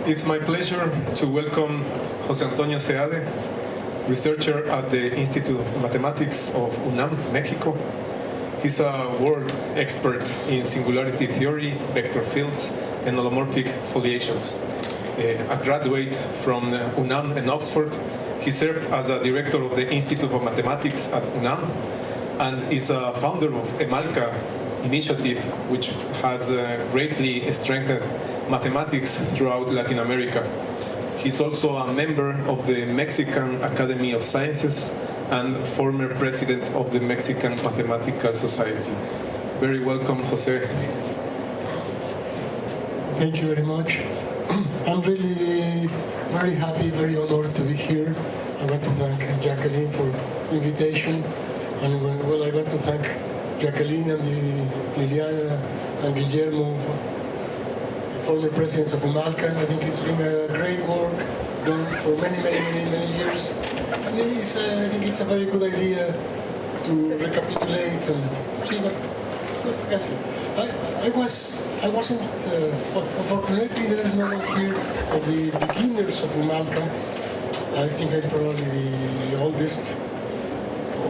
It's my pleasure to welcome José Antonio Seade, researcher at the Institute of Mathematics of Unam, Mexico. He's a world expert in singularity theory, vector fields, and holomorphic foliations. A graduate from Unam and Oxford, he served as a director of the Institute of Mathematics at Unam and is a founder of UMALCA initiative, which has greatly strengthened mathematics throughout Latin America. He's also a member of the Mexican Academy of Sciences and former president of the Mexican Mathematical Society. Very welcome, Jose. Thank you very much. I'm really very happy, very honored to be here. I want to thank Jacqueline for the invitation. And well, I want to thank Jacqueline and Liliana and Guillermo, former presidents of UMALCA. I think it's been a great work done for many years. And I think it's a very good idea to recapitulate and see what yes. Unfortunately, there is no one here of the beginners of UMALCA. I think I'm probably the oldest.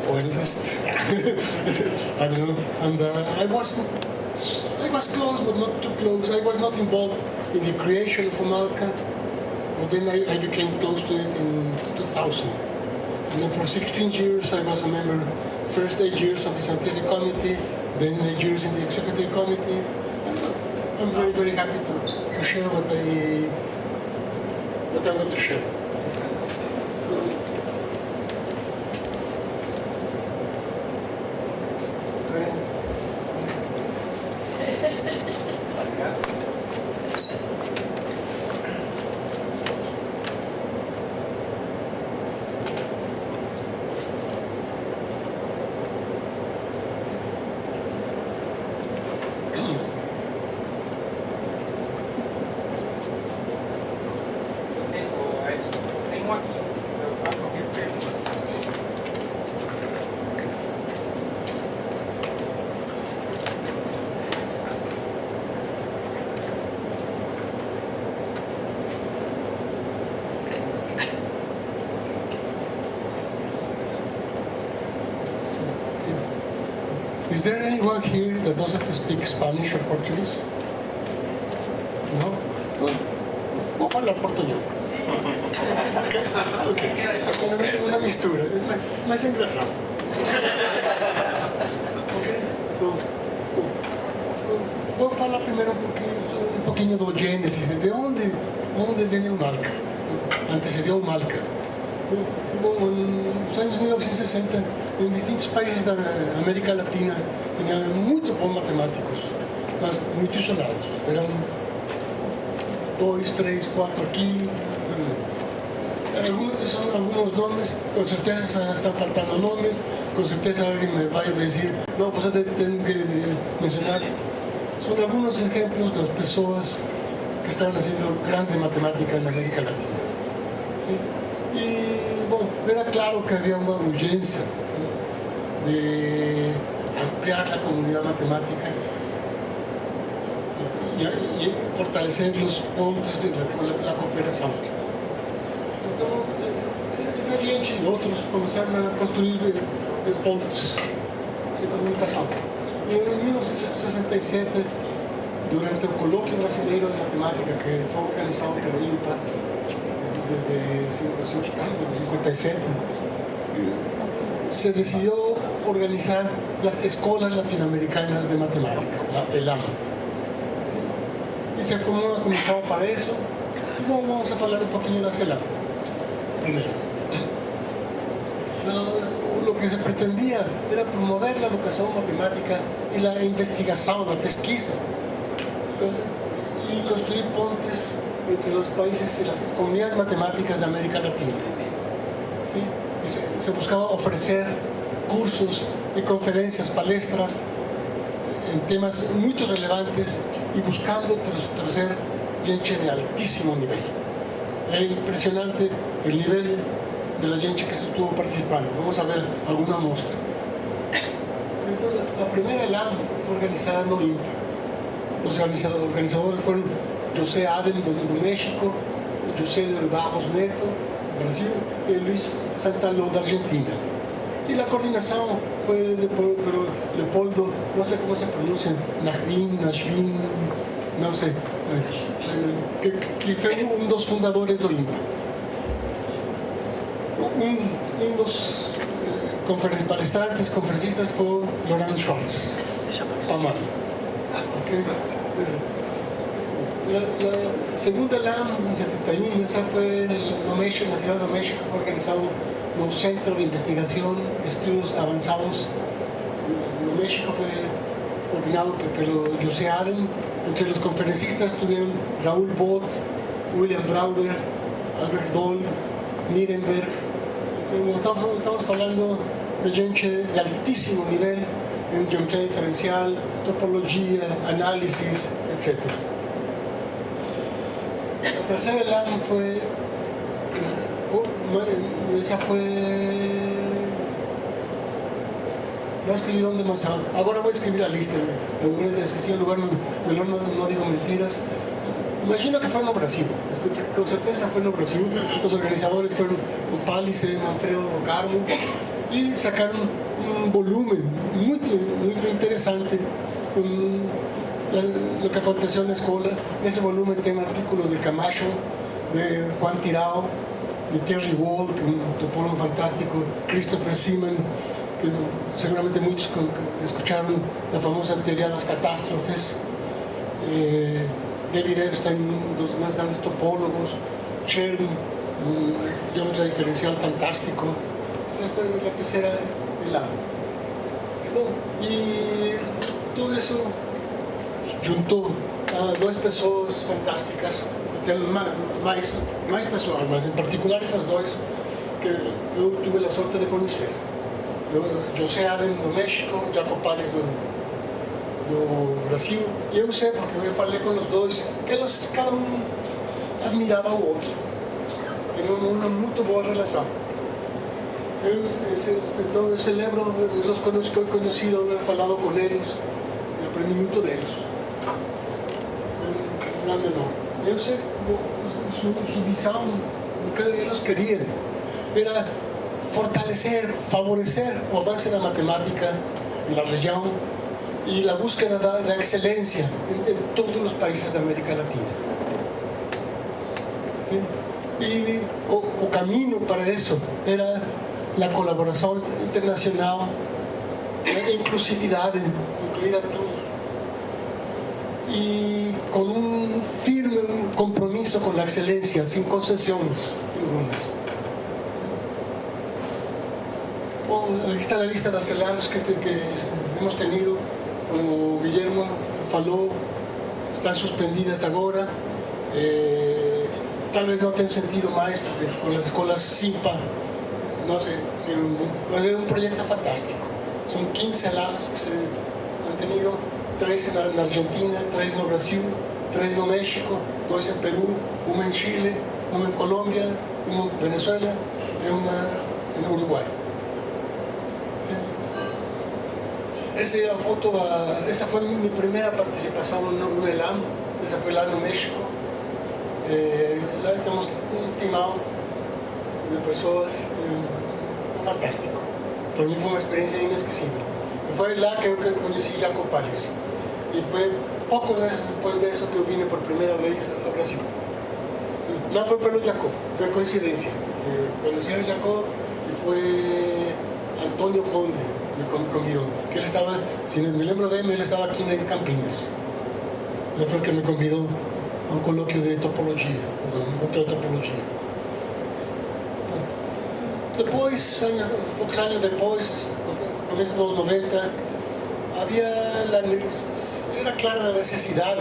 Eldest. I don't know. And I was close, but not too close. I was not involved in the creation of UMALCA, but then I became close to it in 2000. And then for 16 years, I was a member, first 8 years of the scientific committee, then 8 years in the executive committee. And I'm very happy to share what I'm going to share. Is there anyone here that doesn't speak Spanish or Portuguese? No? Puedo hablar portugués. Okay. Una mistura, mais engraçado. Okay? Vou falar primeiro um pouquinho do gênesis, de onde vem UMALCA, antecedeu UMALCA. Bom, nos anos 1960, em distintos países da América Latina, tinha muito bons matemáticos, mas muito isolados. Eram 2, 3, 4 aqui. São alguns nomes, com certeza estão faltando nomes, com certeza alguém me vai dizer, não, você tem que mencionar. São alguns exemplos das pessoas que estão fazendo grande matemática na América Latina. ¿Sí? E, bom, era claro que havia uma urgência de ampliar a comunidade matemática e fortalecer os pontos da cooperação. Então, essa gente e outros começaram a construir pontes de comunicação. E em 1967, durante o colóquio brasileiro de matemática que foi organizado pelo INPA, desde 1957, se decidió organizar las escuelas latinoamericanas de matemática, la ELAM. Y se formó una comisión para eso. Y vamos a hablar un poquito de la ELAM primero. Lo que se pretendía era promover la educación matemática y la investigación, la pesquisa, y construir pontes entre los países y las comunidades matemáticas de América Latina. ¿Sí? Y se buscaba ofrecer cursos y conferencias, palestras en temas muy relevantes y buscando traer gente de altísimo nivel. Era impresionante el nivel de la gente que estuvo participando. Vamos a ver alguna muestra. Entonces, la primera ELAM fue organizada en Olimpo. Los organizadores fueron José Adem de México, José de Barros Neto, Brasil, y Luis Santaló de Argentina. Y la coordinación fue de Leopoldo, no sé cómo se pronuncia, Nashvin, no sé, que fue un dos fundadores de IMPA. Un dos palestrantes, conferencistas fue Laurent Schwartz, Pamar. Okay. La segunda LAM, en 71, esa fue en la ciudad de México, fue organizado un centro de investigación, estudios avanzados. En México fue coordinado por José Adem. Entre los conferencistas estuvieron Raúl Bott, William Browder, Albert Dold, Nirenberg. Estamos hablando de gente de altísimo nivel en geometría diferencial, topología, análisis, etc. La tercera LAM fue, esa fue, no escribí dónde más, ahora voy a escribir la lista, es que si en lugar mejor no digo mentiras. Imagino que fue en Brasil, con certeza fue en Brasil. Los organizadores fueron Pálice, Manfredo do Carmo, y sacaron un volumen muy interesante con lo que aconteció en la escuela. En ese volumen tiene artículos de Camacho, de Juan Tirao, de Terry Wall, que es un topólogo fantástico, Christopher Seaman, que seguramente muchos escucharon la famosa teoría de las catástrofes. David Epstein, dos más grandes topólogos, Chern, geometría diferencial fantástico. Esa fue la tercera LAM. Y todo eso juntó a dos personas fantásticas, más personas, mas en particular esas dos que yo tuve la suerte de conocer. José Adem de México, Jacob Párez do Brasil, e eu sei porque eu falei com os dois que eles cada admirava o outro, tinham uma muito boa relação. Então eu celebro os que eu conheci, haber falado com eles e aprendi muito deles. Um grande honor. Eu sei sua visão, o que eles queriam era fortalecer, favorecer o avance da matemática na região y la búsqueda de excelencia en todos los países de América Latina. ¿Sí? Y el camino para eso era la colaboración internacional, la inclusividad, incluir a todos, y con un firme compromiso con la excelencia, sin concesiones ningunas. Aquí está la lista de las LAMs que hemos tenido. Como Guillermo falou, están suspendidas ahora. Tal vez no tenga sentido más porque con las escuelas SIMPA, no sé, es un proyecto fantástico. Son 15 LAMs que se han tenido, 3 en Argentina, 3 en Brasil, 3 en México, 2 en Perú, 1 en Chile, 1 en Colombia, 1 en Venezuela y 1 en Uruguay. Esa fue mi primera participación en una LAM, esa fue la en México. Tenemos un team de personas fantástico. Para mí fue una experiencia inesquecible. Fue la que conocí a Jacob Párez. Y fue pocos meses después de eso que yo vine por primera vez a Brasil. No fue por Jacob, fue coincidencia. Conocí a Jacob y fue Antonio Conde. Me convidó, que él estaba, si me lembro bien, él estaba aquí en Campinas. Él fue el que me convidó a un coloquio de topología, otra topología. Después, pocos años después, comienzos de los 90, era clara la necesidad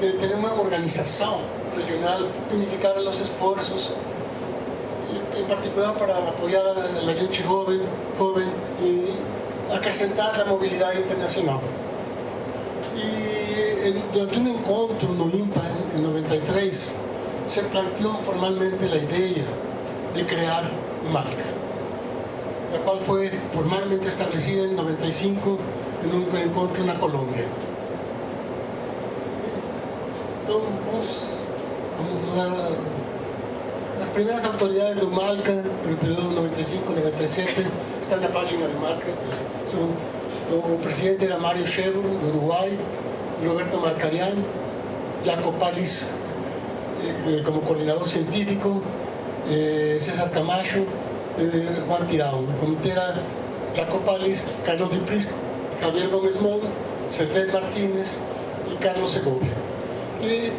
de tener una organización regional, de unificar los esfuerzos, en particular para apoyar a la gente joven y acrecentar la movilidad internacional. Y durante un encuentro en IMPA en 93 se planteó formalmente la idea de crear UMALCA, la cual fue formalmente establecida en 95 en un encuentro en Colombia. Entonces, las primeras autoridades de UMALCA, en el periodo 95-97, está en la página de UMALCA. El presidente era Mario Shevro, de Uruguay, Roberto Marcarián, Jaco Palis como coordinador científico, César Camacho, Juan Tirao. El comité era Jaco Palis, Carlos Dipris, Javier Gómez Mon, Servet Martínez y Carlos Segovia. Y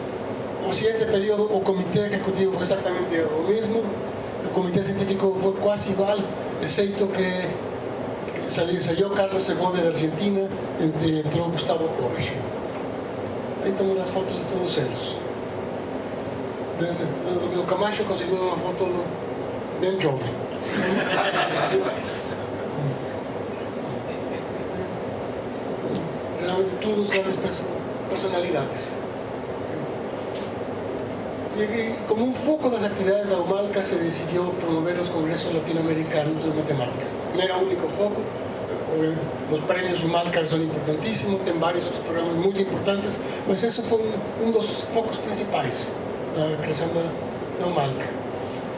el siguiente periodo, o comité ejecutivo, fue exactamente lo mismo. El comité científico fue casi igual, excepto que salió Carlos Segovia de Argentina, entró Gustavo Correa. Ahí tengo las fotos de todos ellos. De Camacho consiguió una foto bien joven. Realmente todos grandes personalidades. Y como un foco de las actividades de la UMALCA se decidió promover los congresos latinoamericanos de matemáticas. No era único foco. Los premios UMALCA son importantísimos, tienen varios otros programas muy importantes, pues eso fue uno de los focos principales de la creación de UMALCA.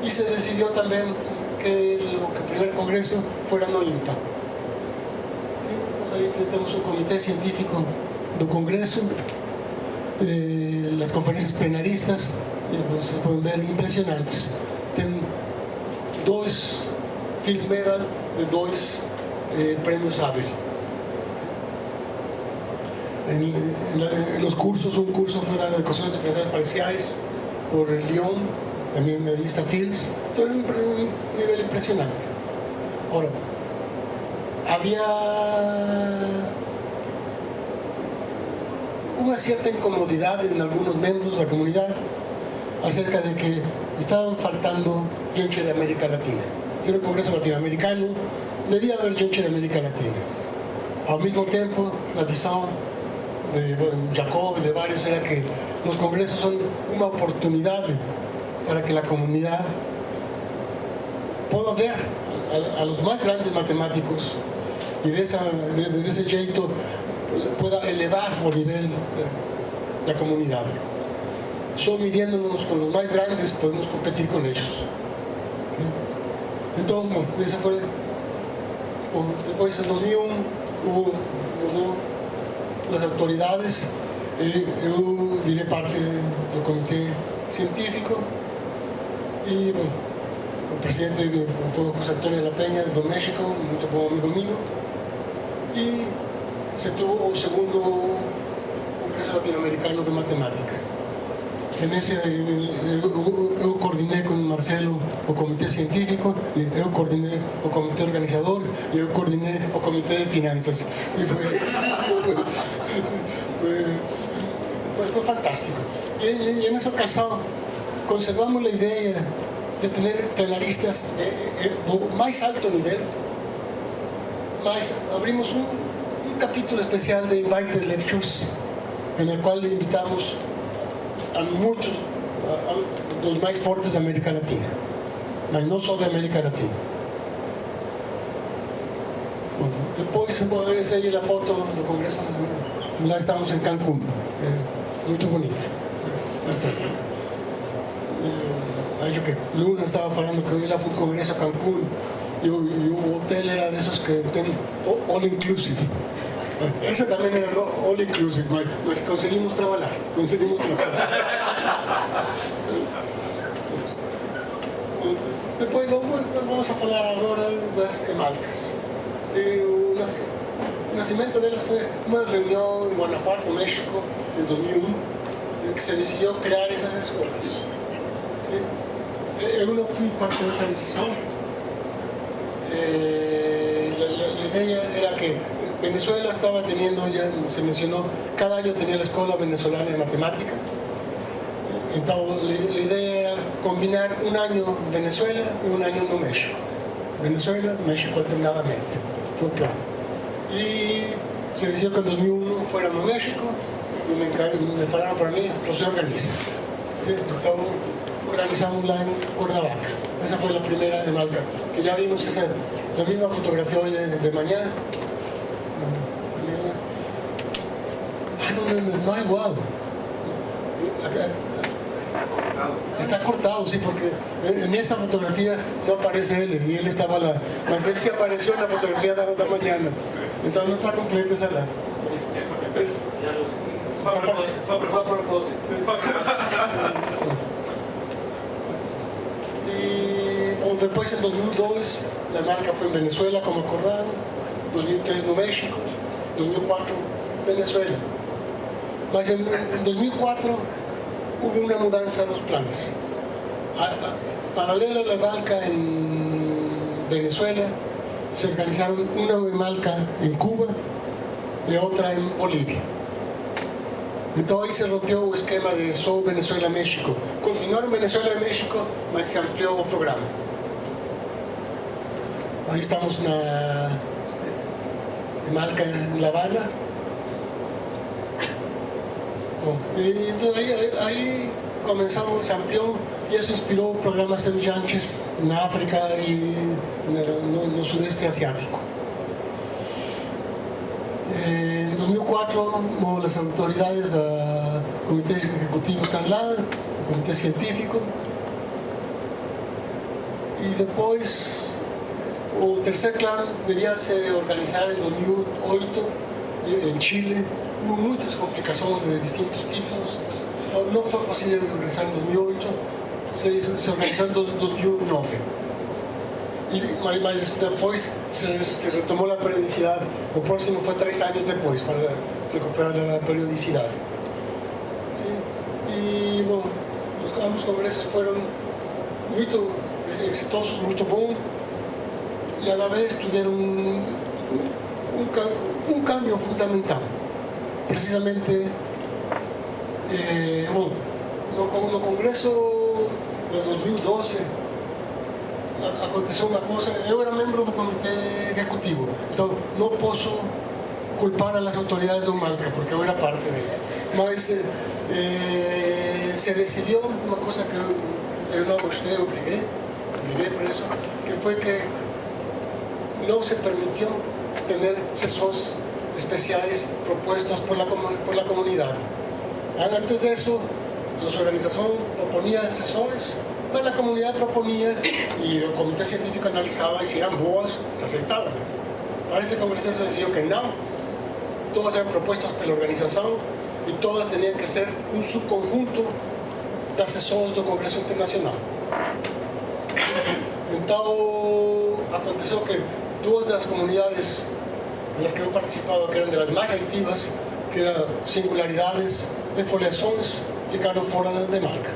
Y se decidió también que el primer congreso fuera no impar. ¿Sí? Entonces ahí tenemos un comité científico del congreso, las conferencias plenaristas, ustedes pueden ver, impresionantes. Tienen 2 Fields Medal de 2 premios Abel. En los cursos, un curso fue de ecuaciones diferenciales parciales por el León, también medallista Fields. Todo un nivel impresionante. Ahora, había una cierta incomodidad en algunos miembros de la comunidad acerca de que estaban faltando gente de América Latina. Era un congreso latinoamericano, debía haber gente de América Latina. Al mismo tiempo, la visión de Jacob y de varios era que los congresos son una oportunidad para que la comunidad pueda ver a los más grandes matemáticos y de ese jeito pueda elevar el nivel de la comunidad. Solo midiéndonos con los más grandes podemos competir con ellos. ¿Sí? Entonces, esa fue. Después en 2001 hubo las autoridades, yo viré parte del comité científico y bueno, el presidente fue José Antonio de la Peña de México, junto con un amigo mío, y se tuvo un segundo congreso latinoamericano de matemática. En ese yo coordiné con Marcelo o comité científico, yo coordiné o comité organizador, y yo coordiné o comité de finanzas. Sí, fue fantástico. Y en esa ocasión conservamos la idea de tener plenaristas de más alto nivel. Abrimos un capítulo especial de Invited Lectures, en el cual invitamos a los más fuertes de América Latina, mas no solo de América Latina. Bueno, después esa es la foto del congreso, lá estamos en Cancún, muy bonito, fantástico. Acho que Luna estaba hablando que hoy era un congreso a Cancún y el hotel era de esos que tienen all inclusive. Eso también era all inclusive, mas conseguimos trabajar. Después vamos a hablar ahora de las EMALCAs. El nacimiento de ellas fue una reunión en Guanajuato, México, en 2001, en que se decidió crear esas escuelas. ¿Sí? Yo no fui parte de esa decisión. La idea era que Venezuela estaba teniendo, ya se mencionó, cada año tenía la Escuela Venezolana de Matemática. Entonces la idea era combinar un año Venezuela y un año en México. Venezuela, México alternadamente. Fue el plan. Y se decidió que en 2001 fuera a México y me falaron para mí, lo se organiza. ¿Sí? Entonces, organizamos-la en Cuernavaca. Esa fue la primera de Malca, que ya vimos la misma fotografía hoy de mañana. No igual. Está cortado, sí, porque en esa fotografía no aparece él y él estaba mas él sí apareció en la fotografía de la mañana. Entonces no está completa esa la. Fue a propósito. Y después en 2002 la marca fue en Venezuela, como acordaron, 2003 no México, 2004 Venezuela. Mas en 2004 hubo una mudanza de los planes. Paralelo a la marca en Venezuela, se organizaron una marca en Cuba y otra en Bolivia. Entonces ahí se rompió el esquema de solo Venezuela-México. Continuaron Venezuela y México, pero se amplió el programa. Ahí estamos en la marca en La Habana. Y entonces ahí comenzamos, se amplió y eso inspiró programas semelhantes en África y en el sudeste asiático. En 2004 las autoridades del comité ejecutivo están lá, el comité científico, y después el tercer plan debía ser organizado en 2008 en Chile. Hubo muchas complicaciones de distintos tipos, no fue posible organizar en 2008, se organizó en 2009. Y después se retomó la periodicidad. Lo próximo fue 3 años después para recuperar la periodicidad. ¿Sí? Y bueno, ambos congresos fueron muy exitosos, muy buenos, y a la vez tuvieron un cambio fundamental. Precisamente, con el congreso de 2012, aconteceu uma coisa. Eu era membro do comitê executivo, então não posso culpar as autoridades do UMALCA, porque eu era parte dele. Mas se decidiu uma coisa que eu não gostei, eu briguei por isso, que foi que não se permitiu ter sessões especiais propuestas por la comunidade. Antes disso, as organizações proponían sessões, mas la comunidad proponía y el comité científico analizaba y si eran boas, se aceptaban. Para ese congreso se decidió que no, todas eran propuestas por la organización y todas tenían que ser un subconjunto de asesores del Congreso Internacional. Entonces, aconteció que 2 de las comunidades en las que yo participaba, que eran de las más activas, que eran singularidades de foliaciones, ficaron fuera de marca.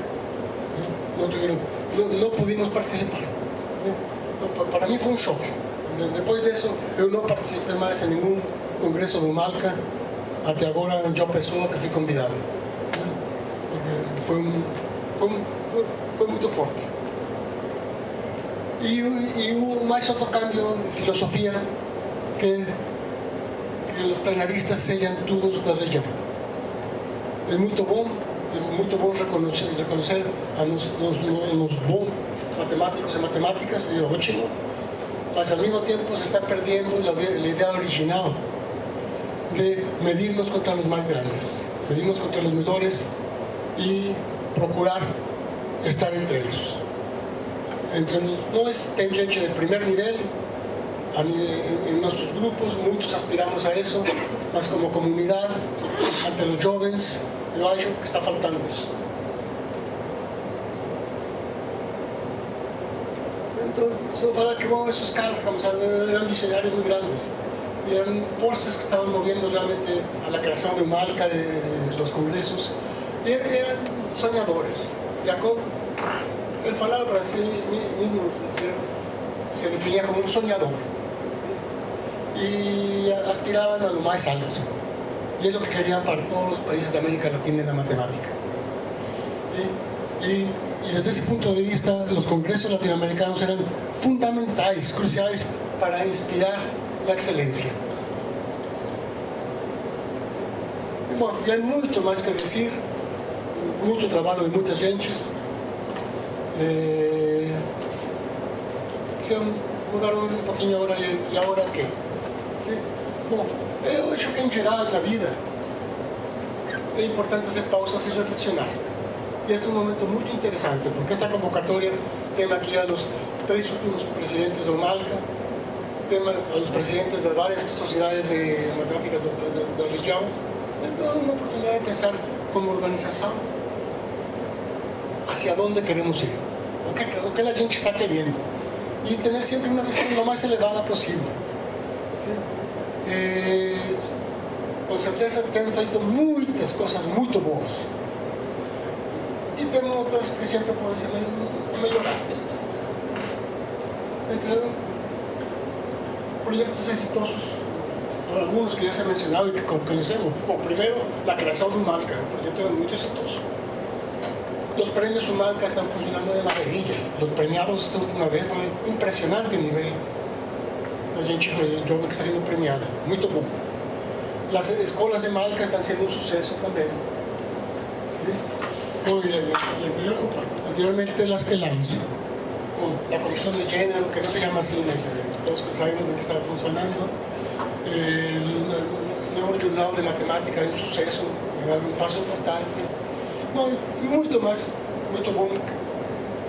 No pudimos participar. Para mí fue un shock. Después de eso, yo no participé más en ningún congreso de UMALCA hasta ahora yo Pessoa que fui convidado. Fue muy fuerte. Y hubo más otro cambio de filosofía que los plenaristas sellan todos de región. Es muy bom reconocer a los bons matemáticos y matemáticas, es ótimo, pero al mismo tiempo se está perdiendo la idea original de medirnos contra los más grandes, medirnos contra los mejores y procurar estar entre ellos. Entre nós tem gente de primer nivel en nuestros grupos, muchos aspiramos a eso, mas como comunidad, ante los jóvenes, yo acho que está faltando eso. Entonces, falar que esos caras eran visionarios muy grandes, y eran fuerzas que estaban moviendo realmente a la creación de UMALCA, de los congresos, y eran soñadores. Jacob, él falaba para sí mismo, se definía como un soñador, y aspiraban a lo más alto. Y es lo que querían para todos los países de América Latina en la matemática. ¿Sí? Y desde ese punto de vista, los congresos latinoamericanos eran fundamentales, cruciales para inspirar la excelencia. Y bueno, y hay mucho más que decir, mucho trabajo de muchas gentes. Quisiera mudar un poquito ahora, ¿y ahora qué? ¿Sí? Bueno, eu acho que em geral na vida é importante fazer pausas e reflexionar. Y este es un momento muy interesante, porque esta convocatoria tema aquí a los 3 últimos presidentes de UMALCA, tema a los presidentes de varias sociedades de matemáticas de Região. Entonces, una oportunidad de pensar como organización hacia dónde queremos ir, o qué la gente está queriendo, y tener siempre una visión lo más elevada posible. ¿Sí? Com certeza temos feito muitas coisas muito boas e temos outras que sempre podem ser melhorar. Entre proyectos exitosos, algunos que ya se han mencionado y que conocemos. Bueno, primero, la creación de UMALCA, un proyecto muy exitoso. Los premios UMALCA están funcionando de maravilla. Los premiados esta última vez fue impresionante el nivel de gente joven que está siendo premiada. Muy bueno. Las escuelas de UMALCA están siendo un suceso también. ¿Sí? Anteriormente las ELAMs, con la Comisión de Género, que no se llama así, todos sabemos de qué está funcionando. El nuevo Jornal de Matemática es un suceso, un paso importante. No, mucho más, muy bueno.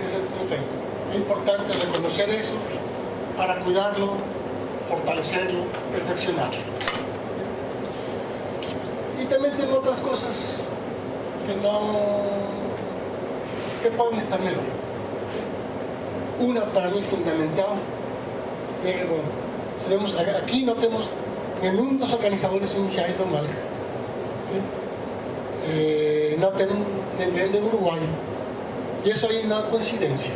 Es importante reconocer eso para cuidarlo, fortalecerlo, perfeccionarlo. Y también tengo otras cosas que pueden estar mejor. Una para mí fundamental es que, bueno, sabemos, aquí no tenemos ninguno de los organizadores iniciales de UMALCA. ¿Sí? No tenemos ninguém de Uruguay. Y eso ahí no es coincidencia.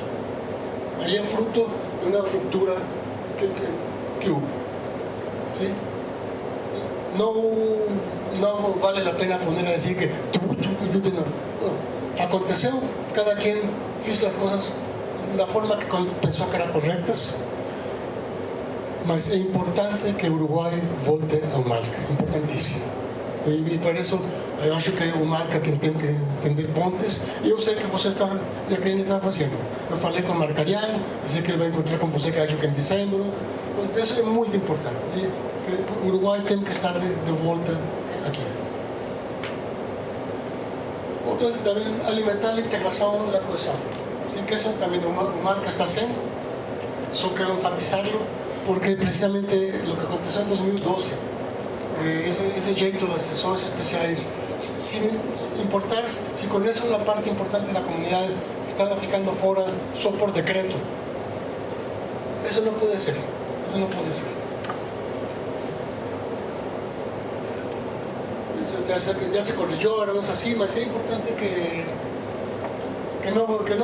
Ahí es fruto de una ruptura que hubo. ¿Sí? No vale la pena poner a decir que no. Aconteció, cada quien hizo las cosas de la forma que pensó que eran correctas, pero es importante que Uruguay volte a UMALCA, importantísimo. Y por eso eu acho que UMALCA quien tiene que tender pontes, y yo sé que usted está haciendo. Yo falei con Marcarián, sé que él va a encontrar con usted, que acho que en diciembre. Eso es muy importante. Uruguay tiene que estar de vuelta aquí. Otro también alimentar la integración y la cohesión. Así que eso también UMALCA está haciendo. Solo quiero enfatizarlo porque precisamente lo que aconteció en 2012, ese jeito de las sesiones especiales, sin importar si con eso una parte importante de la comunidad estaba ficando fuera solo por decreto. Eso no puede ser. Eso no puede ser. Ya se corrigió, ahora no es así, pero es importante que no ocurra.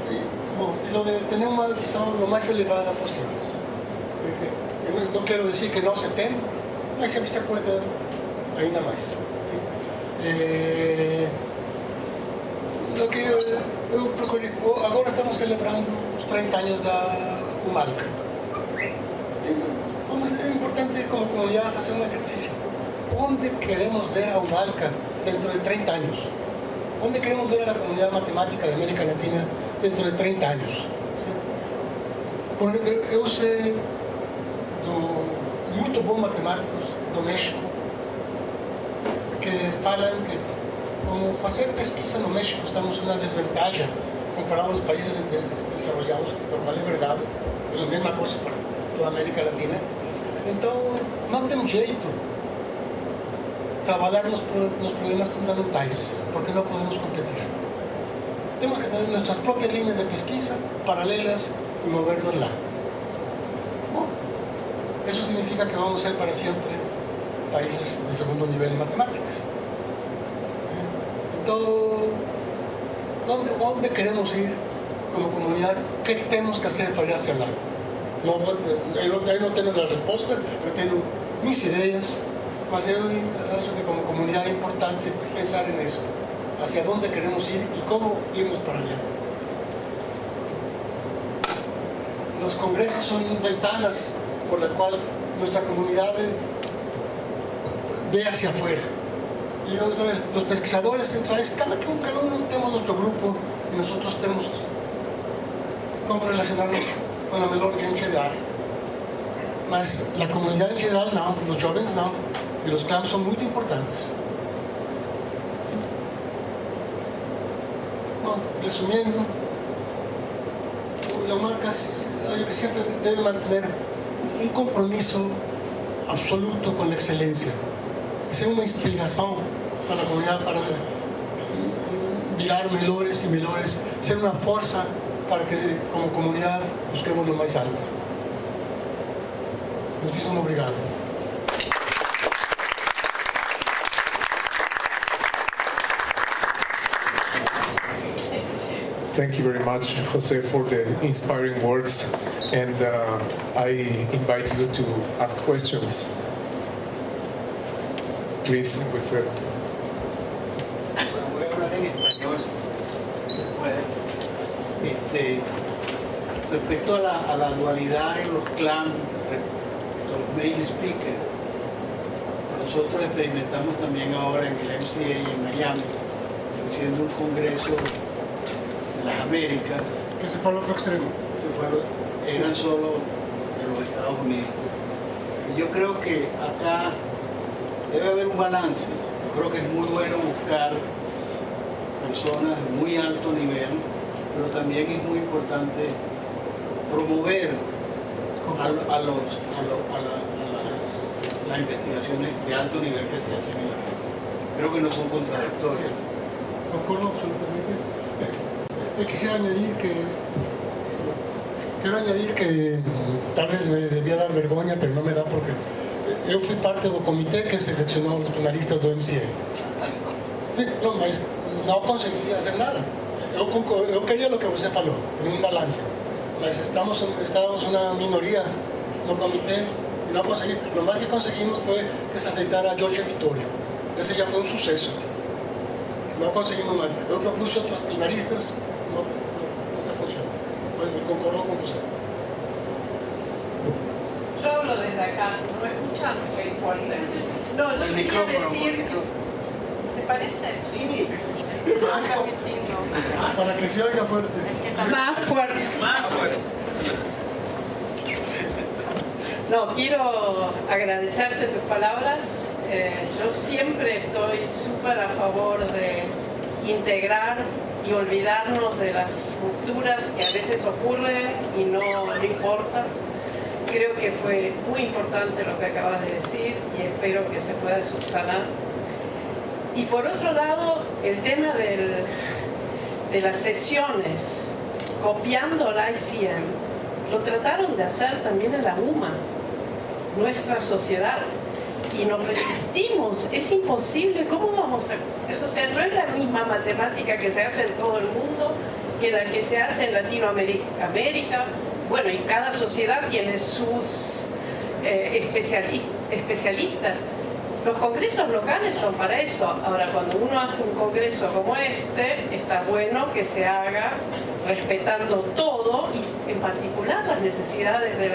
¿Sí? Y lo de tener una visión lo más elevada posible. No quiero decir que no se tenga, pero siempre se puede tener ahí nada más. ¿Sí? Lo que yo procuré, ahora estamos celebrando los 30 años de UMALCA. Es importante como comunidad hacer un ejercicio. ¿Dónde queremos ver a UMALCA dentro de 30 años? ¿Dónde queremos ver a la comunidad matemática de América Latina dentro de 30 años? ¿Sí? Porque yo sé de muy buenos matemáticos de México que falan que como hacer pesquisa en México estamos en una desventaja comparado a los países desarrollados, lo cual es verdad, es la misma cosa para toda América Latina. Entonces, no tenemos jeito trabajar los problemas fundamentales, porque no podemos competir. Tenemos que tener nuestras propias líneas de pesquisa paralelas y movernos lá. Bueno, eso significa que vamos a ser para siempre países de segundo nivel en matemáticas. Entonces, ¿dónde queremos ir como comunidad? ¿Qué tenemos que hacer para ir hacia allá? No tengo la respuesta, yo tengo mis ideas, pero yo creo que como comunidad es importante pensar en eso, hacia dónde queremos ir y cómo irnos para allá. Los congresos son ventanas por las cuales nuestra comunidad ve hacia afuera. Y los pesquisadores centrales, cada uno tenemos nuestro grupo y nosotros tenemos cómo relacionarnos con la mejor gente de área. Mas la comunidad en general no, los jóvenes no, y los camps son muy importantes. resumiendo, la UMALCA siempre debe mantener un compromiso absoluto con la excelencia, ser una inspiración para la comunidad, para virar melhores y melhores, ser una fuerza para que como comunidad busquemos lo más alto. Muchísimas obrigado. Thank you very much, Jose, for the inspiring words. And I invite you to ask questions. Please, Wilfredo. Voy a hablar en español, si se puede. Respecto a la dualidad en los clans, respecto a los main speakers, nosotros experimentamos también ahora en el MCA en Miami, haciendo un congreso de las Américas. Que se fue al otro extremo. Eran solo de los Estados Unidos. Y yo creo que acá debe haber un balance. Yo creo que es muy bueno buscar personas de muy alto nivel, pero también es muy importante promover las investigaciones de alto nivel que se hacen en la red. Creo que no son contradictorias. Concordo absolutamente. Quisiera añadir que tal vez me debía dar vergonha, pero no me da porque eu fui parte do comitê que seleccionou os plenaristas do MCA. Sim, não, mas não consegui fazer nada. Eu queria o que você falou, um balance. Mas estávamos uma minoria no comitê e não conseguimos. Lo mais que conseguimos foi que se aceitara a Georgia Vitória. Esse já foi um sucesso. Não conseguimos mais. Eu propus outros plenaristas, não se funciona. Mas concordo com você. Yo hablo desde acá, ¿no me escuchan? Estoy fuerte. No, yo El quería micrófono, decir... ¿Te parece? Sí. Más repetido. Para que se oiga fuerte. Más fuerte. Más fuerte. No, quiero agradecerte tus palabras. Yo siempre estoy súper a favor de integrar y olvidarnos de las rupturas que a veces ocurren y no importa. Creo que fue muy importante lo que acabas de decir y espero que se pueda subsanar. Y por otro lado, el tema de las sesiones, copiando la ICM, lo trataron de hacer también en la UMA, nuestra sociedad, y nos resistimos. Es imposible, ¿cómo vamos a...? O sea, no es la misma matemática que se hace en todo el mundo que la que se hace en Latinoamérica. Bueno, y cada sociedad tiene sus especialistas. Los congresos locales son para eso. Ahora, cuando uno hace un congreso como este, está bueno que se haga respetando todo y en particular las necesidades de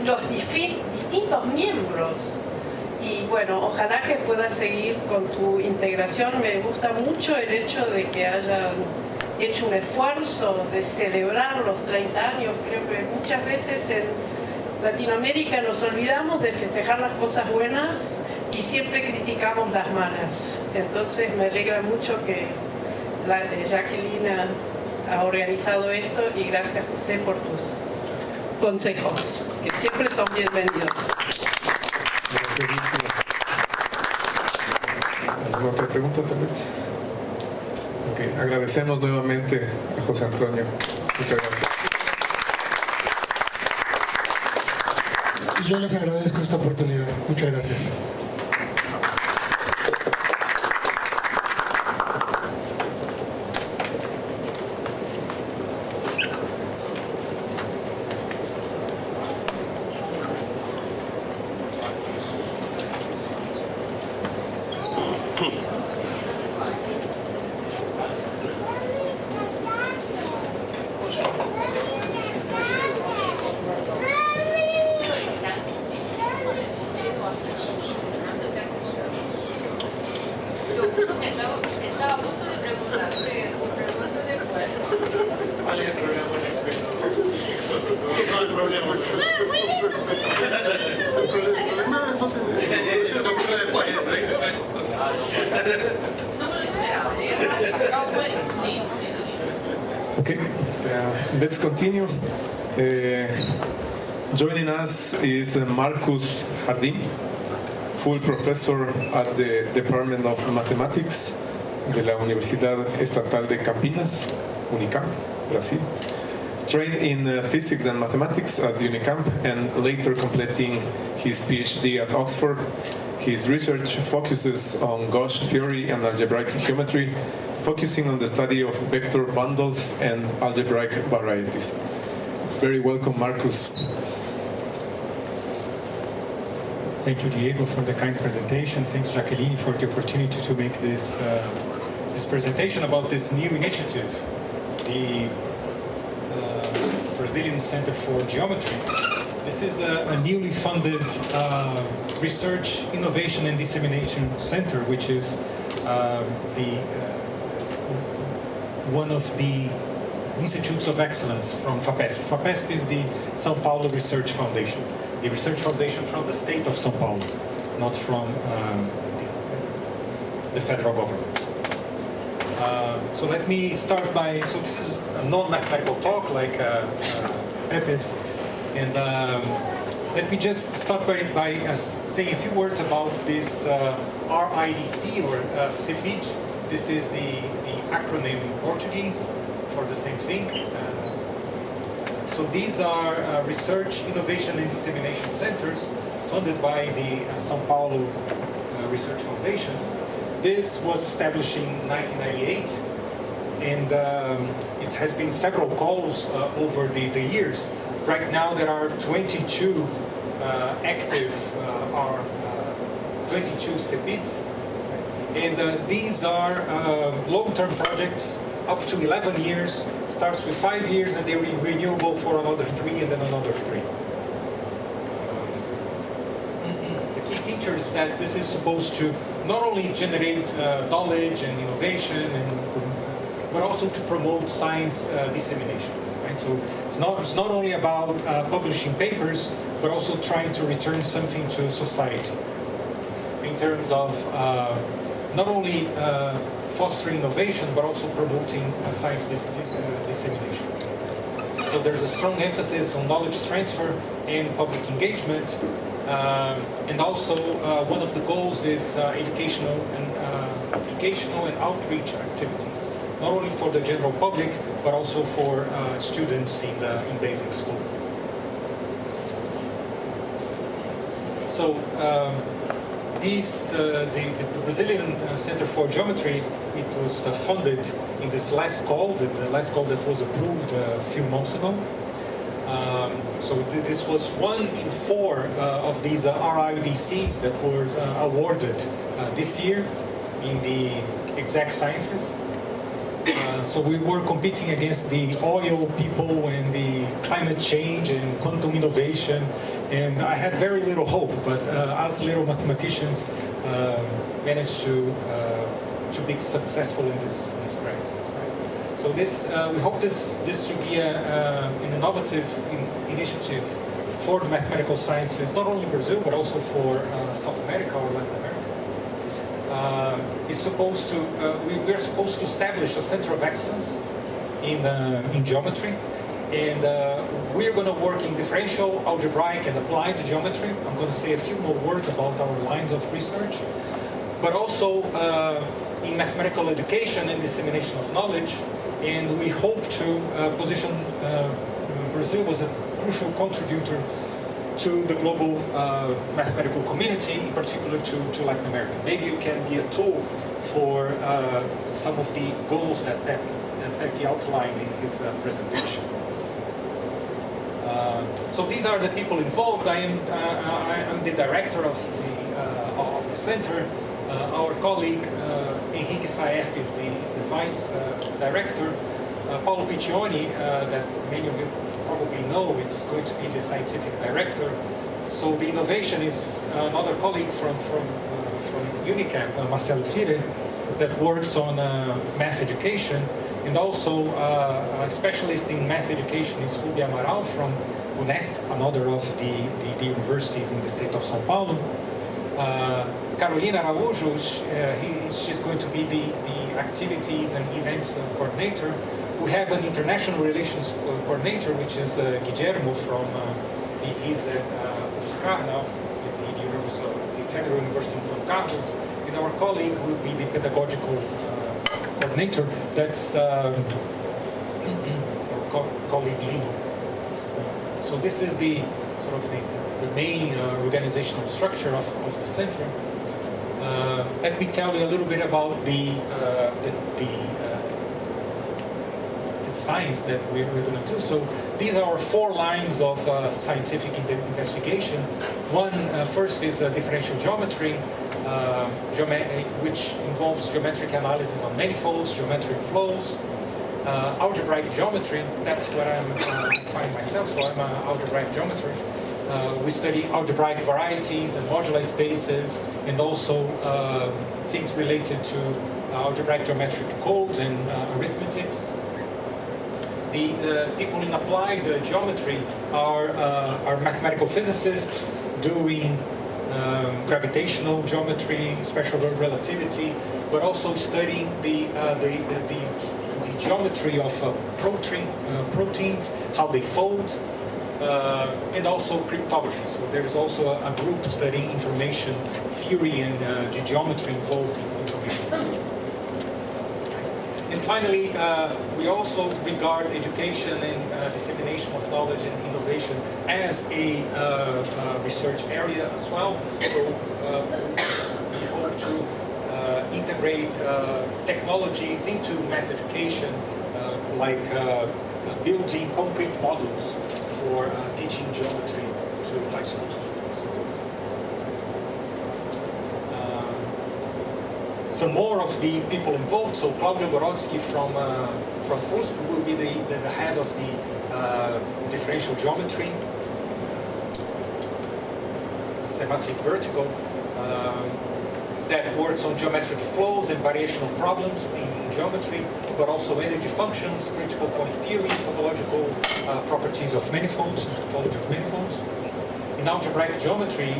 los distintos miembros. Y bueno, ojalá que puedas seguir con tu integración. Me gusta mucho el hecho de que hayan hecho un esfuerzo de celebrar los 30 años. Creo que muchas veces en Latinoamérica nos olvidamos de festejar las cosas buenas y siempre criticamos las malas. Entonces me alegra mucho que Jacqueline ha organizado esto y gracias, José, por tus consejos, que siempre son bienvenidos. Gracias. ¿Alguna otra pregunta tal vez? Okay. Agradecemos nuevamente a José Antonio. Muchas gracias. Y yo les agradezco esta oportunidad. Muchas gracias. Estaba a punto de preguntarle, después. ¿Cuál es el problema con el pelo? No hay problema. El problema es no tener... Lo después. No me lo esperaba. Okay, let's continue. Joining us is Marcus Jardim, full professor at the Department of Mathematics de la Universidad Estatal de Campinas, Unicamp, Brazil. Trained in physics and mathematics at Unicamp and later completing his PhD at Oxford. His research focuses on gauge theory and algebraic geometry, focusing on the study of vector bundles and algebraic varieties. Very welcome, Marcus. Thank you, Diego, for the kind presentation. Thanks, Jacqueline, for the opportunity to make this presentation about this new initiative, the Brazilian Center for Geometry. This is a newly funded research, innovation, and dissemination center, which is one of the institutes of excellence from FAPESP. FAPESP is the São Paulo Research Foundation, the research foundation from the state of São Paulo, not from the federal government. So let me start by, so this is a non-mathematical talk like Pepe's, and let me just start by saying a few words about this RIDC or CEPID. This is the acronym in Portuguese for the same thing. So these are research, innovation, and dissemination centers funded by the São Paulo Research Foundation. This was established in 1998, and it has been several calls over the years. Right now there are 22 active, 22 CEPIDs, and these are long-term projects up to 11 years, starts with 5 years, and they're renewable for another 3 and then another 3. The key feature is that this is supposed to not only generate knowledge and innovation, but also to promote science dissemination. Right? So it's not only about publishing papers, but also trying to return something to society in terms of not only fostering innovation, but also promoting science dissemination. So there's a strong emphasis on knowledge transfer and public engagement, and also one of the goals is educational and outreach activities, not only for the general public, but also for students in basic school. So the Brazilian Center for Geometry, it was funded in this last call, the last call that was approved a few months ago. So this was 1 in 4 of these RIDCs that were awarded this year in the exact sciences. So we were competing against the oil people and the climate change and quantum innovation, and I had very little hope, but us little mathematicians managed to be successful in this grant. So this, we hope this should be an innovative initiative for the mathematical sciences, not only Brazil, but also for South America or Latin America. We're supposed to establish a center of excellence in geometry, and we're going to work in differential, algebraic, and applied geometry. I'm going to say a few more words about our lines of research, but also in mathematical education and dissemination of knowledge, and we hope to position Brazil as a crucial contributor to the global mathematical community, in particular to Latin America. Maybe you can be a tool for some of the goals that Pepe outlined in his presentation. So these are the people involved. I'm the director of the center. Our colleague Henrique Saerp is the vice director. Paulo Piccioni, that many of you probably know, it's going to be the scientific director. So the innovation is another colleague from Unicamp, Marcelo Fire, that works on math education, and also a specialist in math education is Rubia Amaral from Unesc, another of the universities in the state of São Paulo. Carolina Araújo, she's going to be the activities and events coordinator. We have an international relations coordinator, which is Guillermo from, he's at UFSCar now, at the Federal University in São Carlos. And our colleague will be the pedagogical coordinator. That's our colleague Lino. So this is the sort of the main organizational structure of the center. Let me tell you a little bit about the science that we're going to do. So these are our 4 lines of scientific investigation. One first is differential geometry, which involves geometric analysis on manifolds, geometric flows. Algebraic geometry, that's what I find myself, so I'm an algebraic geometry. We study algebraic varieties and moduli spaces, and also things related to algebraic geometric codes and arithmetics. The people in applied geometry are mathematical physicists doing gravitational geometry, special relativity, but also studying the geometry of proteins, how they fold, and also cryptography. So there's also a group studying information theory and the geometry involved in information theory. And finally, we also regard education and dissemination of knowledge and innovation as a research area as well. So we hope to integrate technologies into math education, like building concrete models for teaching geometry to high school students. Some more of the people involved. So Claudio Gorodsky from USP will be the head of the differential geometry, semantic vertical, that works on geometric flows and variational problems in geometry, but also energy functions, critical point theory, topological properties of manifolds, topology of manifolds. In algebraic geometry,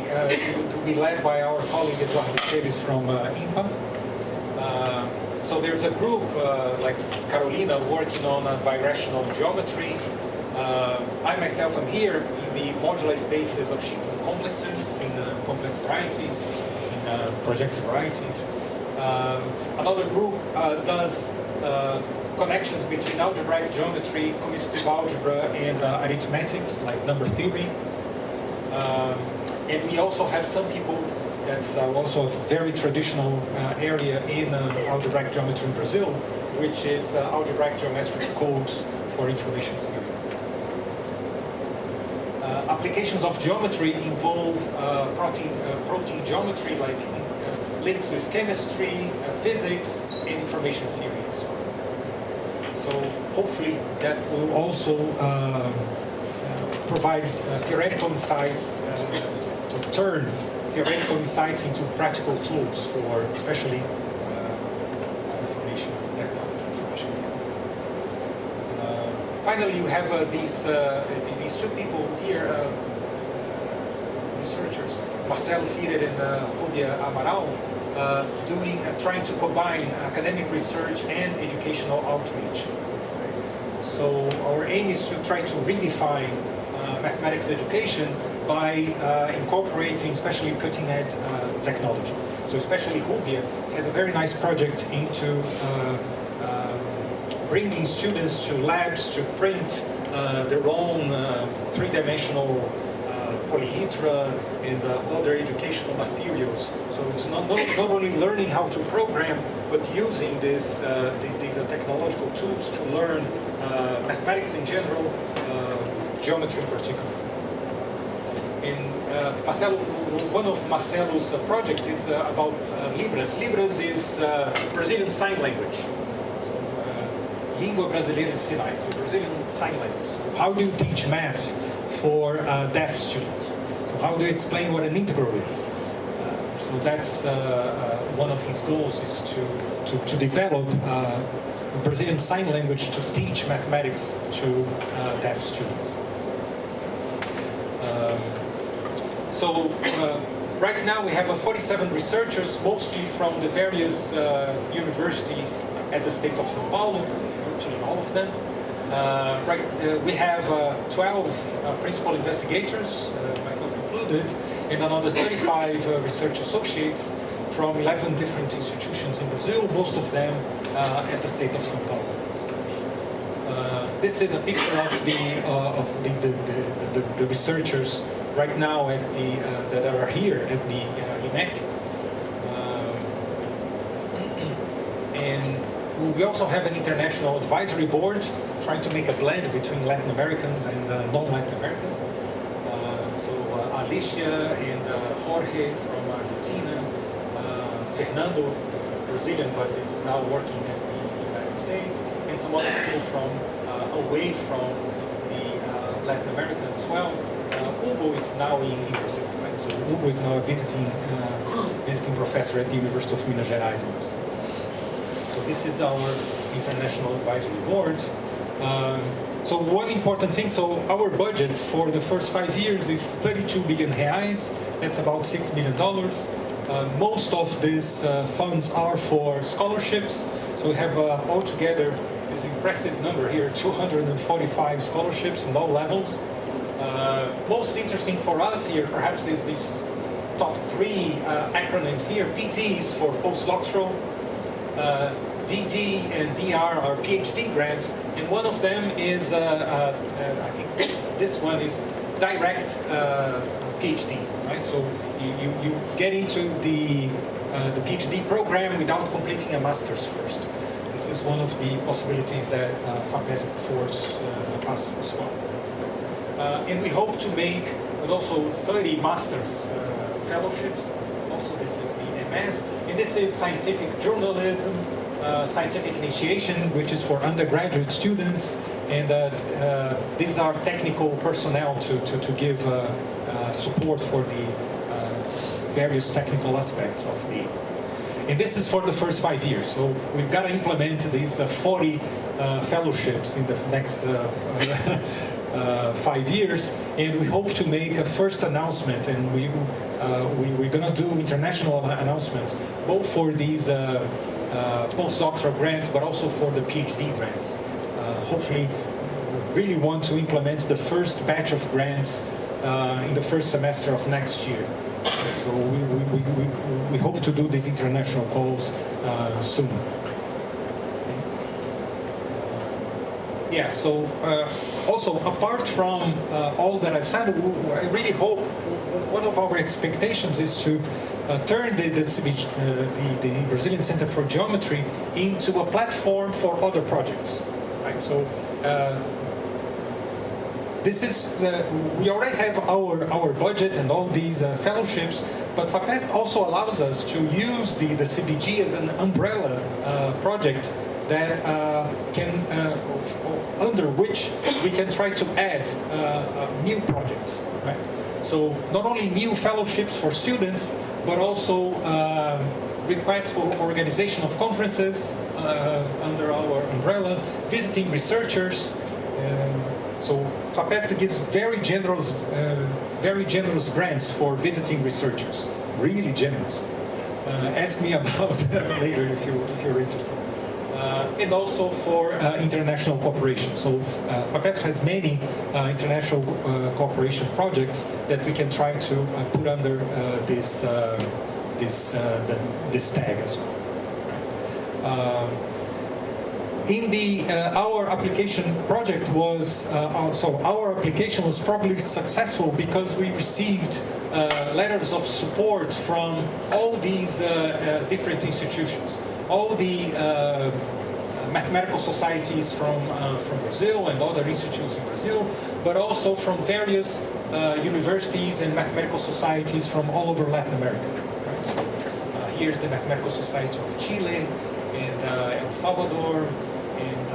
to be led by our colleague Eduardo Esteves from IMPA. So there's a group like Carolina working on birational geometry. I myself am here in the moduli spaces of shapes and complexes, in complex varieties, in projective varieties. Another group does connections between algebraic geometry, commutative algebra, and arithmetics, like number theory. And we also have some people, that's also a very traditional area in algebraic geometry in Brazil, which is algebraic geometric codes for information theory. Applications of geometry involve protein geometry, like links with chemistry, physics, and information theory as well. So hopefully that will also provide theoretical insights to turn theoretical insights into practical tools for especially information technology, information theory. Finally, you have these two people here, researchers, Marcelo Firer and Rubia Amaral, trying to combine academic research and educational outreach. So our aim is to try to redefine mathematics education by incorporating especially cutting-edge technology. So especially Rubia has a very nice project into bringing students to labs to print their own three-dimensional polyhedra and other educational materials. So it's not only learning how to program, but using these technological tools to learn mathematics in general, geometry in particular. One of Marcelo's project is about Libras. Libras is Brazilian Sign Language. Língua Brasileira de Sinais, so Brazilian Sign Language. So how do you teach math for deaf students? So how do you explain what an integral is? So that's one of his goals, is to develop Brazilian Sign Language to teach mathematics to deaf students. So Right now we have 47 researchers, mostly from the various universities at the state of São Paulo, virtually all of them. We have 12 principal investigators, myself included, and another 35 research associates from 11 different institutions in Brazil, most of them at the state of São Paulo. This is a picture of the researchers right now at that are here at the IMECC. And we also have an international advisory board trying to make a blend between Latin Americans and non-Latin Americans. Alicia and Jorge from Argentina, Fernando, Brazilian, but is now working at the United States, and some other people from away from the Latin America as well. Hugo is now in Brazil, right? So Hugo is now a visiting professor at the University of Minas Gerais in Brazil. So this is our international advisory board. So one important thing, so our budget for the first 5 years is 32 billion reais. That's about $6 million. Most of these funds are for scholarships. So we have altogether this impressive number here, 245 scholarships in all levels. Most interesting for us here perhaps is these top 3 acronyms here. PT is for postdoctoral, DD and DR are PhD grants, and one of them is, I think this one is direct PhD, right? So you get into the PhD program without completing a master's first. This is one of the possibilities that FAPESP affords us as well. And we hope to make also 30 master's fellowships. Also, this is the MS, and this is scientific journalism, scientific initiation, which is for undergraduate students, and these are technical personnel to give support for the various technical aspects of the. And this is for the first 5 years. So we've got to implement these 40 fellowships in the next 5 years, and we hope to make a first announcement, and we're going to do international announcements, both for these postdoctoral grants, but also for the PhD grants. Hopefully, we really want to implement the first batch of grants in the first semester of next year. So we hope to do these international calls soon. Yeah, so also apart from all that I've said, I really hope one of our expectations is to turn the Brazilian Center for Geometry into a platform for other projects, right? So this is we already have our budget and all these fellowships, but FAPESP also allows us to use the CBG as an umbrella project that under which we can try to add new projects, right? So not only new fellowships for students, but also requests for organization of conferences under our umbrella, visiting researchers. So FAPESP gives very generous grants for visiting researchers, really generous. Ask me about them later if you're interested. And also for international cooperation. So FAPESP has many international cooperation projects that we can try to put under this tag as well. Our application project was our application was probably successful because we received letters of support from all these different institutions, all the mathematical societies from Brazil and other institutes in Brazil, but also from various universities and mathematical societies from all over Latin America. Right? So here's the Mathematical Society of Chile and El Salvador and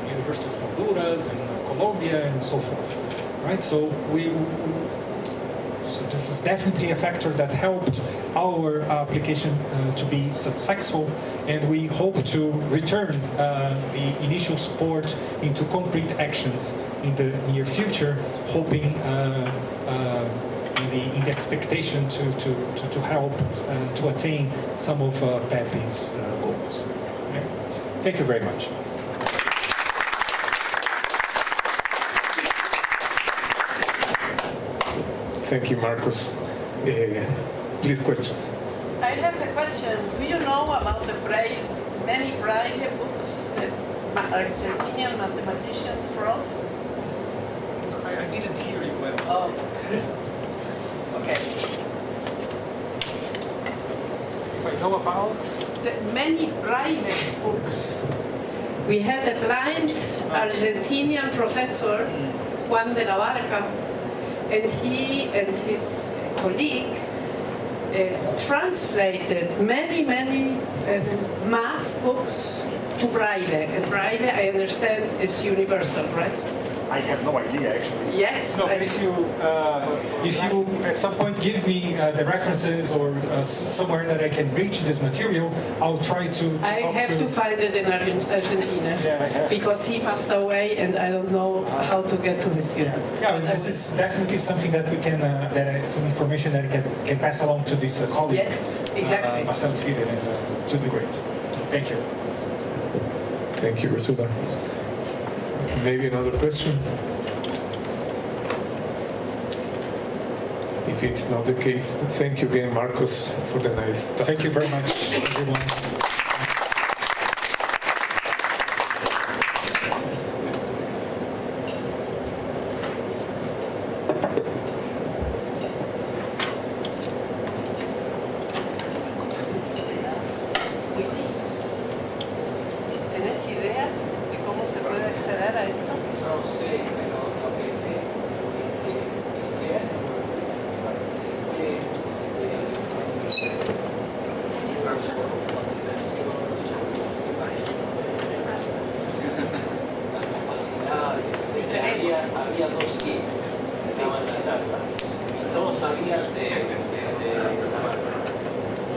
University of Honduras and Colombia and so forth. Right? So this is definitely a factor that helped our application to be successful, and we hope to return the initial support into concrete actions in the near future, hoping in the expectation to help to attain some of Pepe's goals. Okay? Thank you very much. Thank you, Marcos. Please, questions. I have a question. Do you know about the many Braille books that Argentinian mathematicians wrote? I didn't hear you well. Oh. Okay. If I know about The many Braille books. We had a client, Argentinian professor, Juan de la Barca, and he and his colleague translated many math books to Braille. And Braille, I understand, is universal, right? I have no idea, actually. Yes. no. If you at some point give me the references or somewhere that I can reach this material, I'll try to I talk have to find it in Argentina Yeah, I have. because he passed away and I don't know how to get to his student. Yeah, this is definitely something that we can, some information that I can pass along to this colleague. Yes, exactly. Marcelo Fide, and to be great. Thank you. Thank you, Ursula. Maybe another question? If it's not the case, thank you again, Marcos, for the nice talk. Thank you very much, everyone. ¿Tienes idea de cómo se puede acceder a eso? No sé, pero lo que sé es que este año participé había dos chicos que estaban en la charla y todos sabían de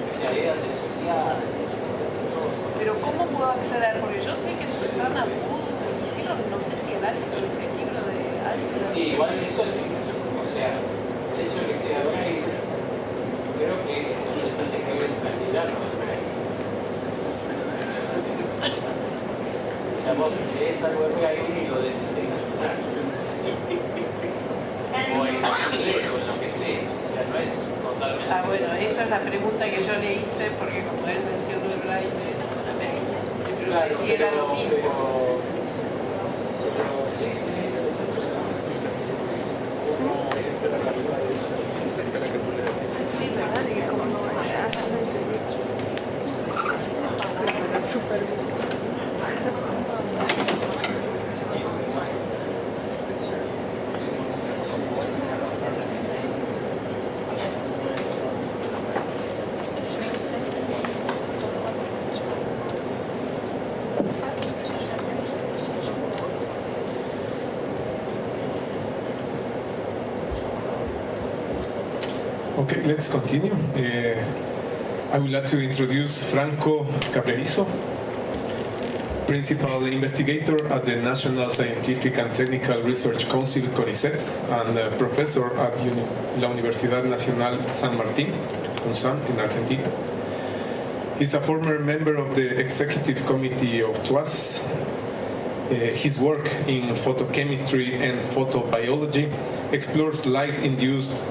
especialidades de sociales. Pero ¿cómo puedo acceder? Porque yo sé que Susana hicieron, no sé si el libro de álgebra. Sí, igual eso es, o sea, el hecho de que sea braille, creo que se está escribiendo en castellano, me parece. O sea, vos lees algo de braille y lo decís en castellano. O en inglés o en lo que sea, o sea, no es totalmente. Ah, bueno, esa es la pregunta que yo le hice porque como él mencionó el braille, no sé si era lo mismo. Pero sí, sería interesante. Sí, ¿verdad? Y como no súper bien. Okay, let's continue. I would like to introduce Franco Cabrerizo, Principal Investigator at the National Scientific and Technical Research Council, CONICET, and Professor at la Universidad Nacional San Martín, UNSAM, in Argentina. He's a former member of the Executive Committee of TWAS. His work in photochemistry and photobiology explores light-induced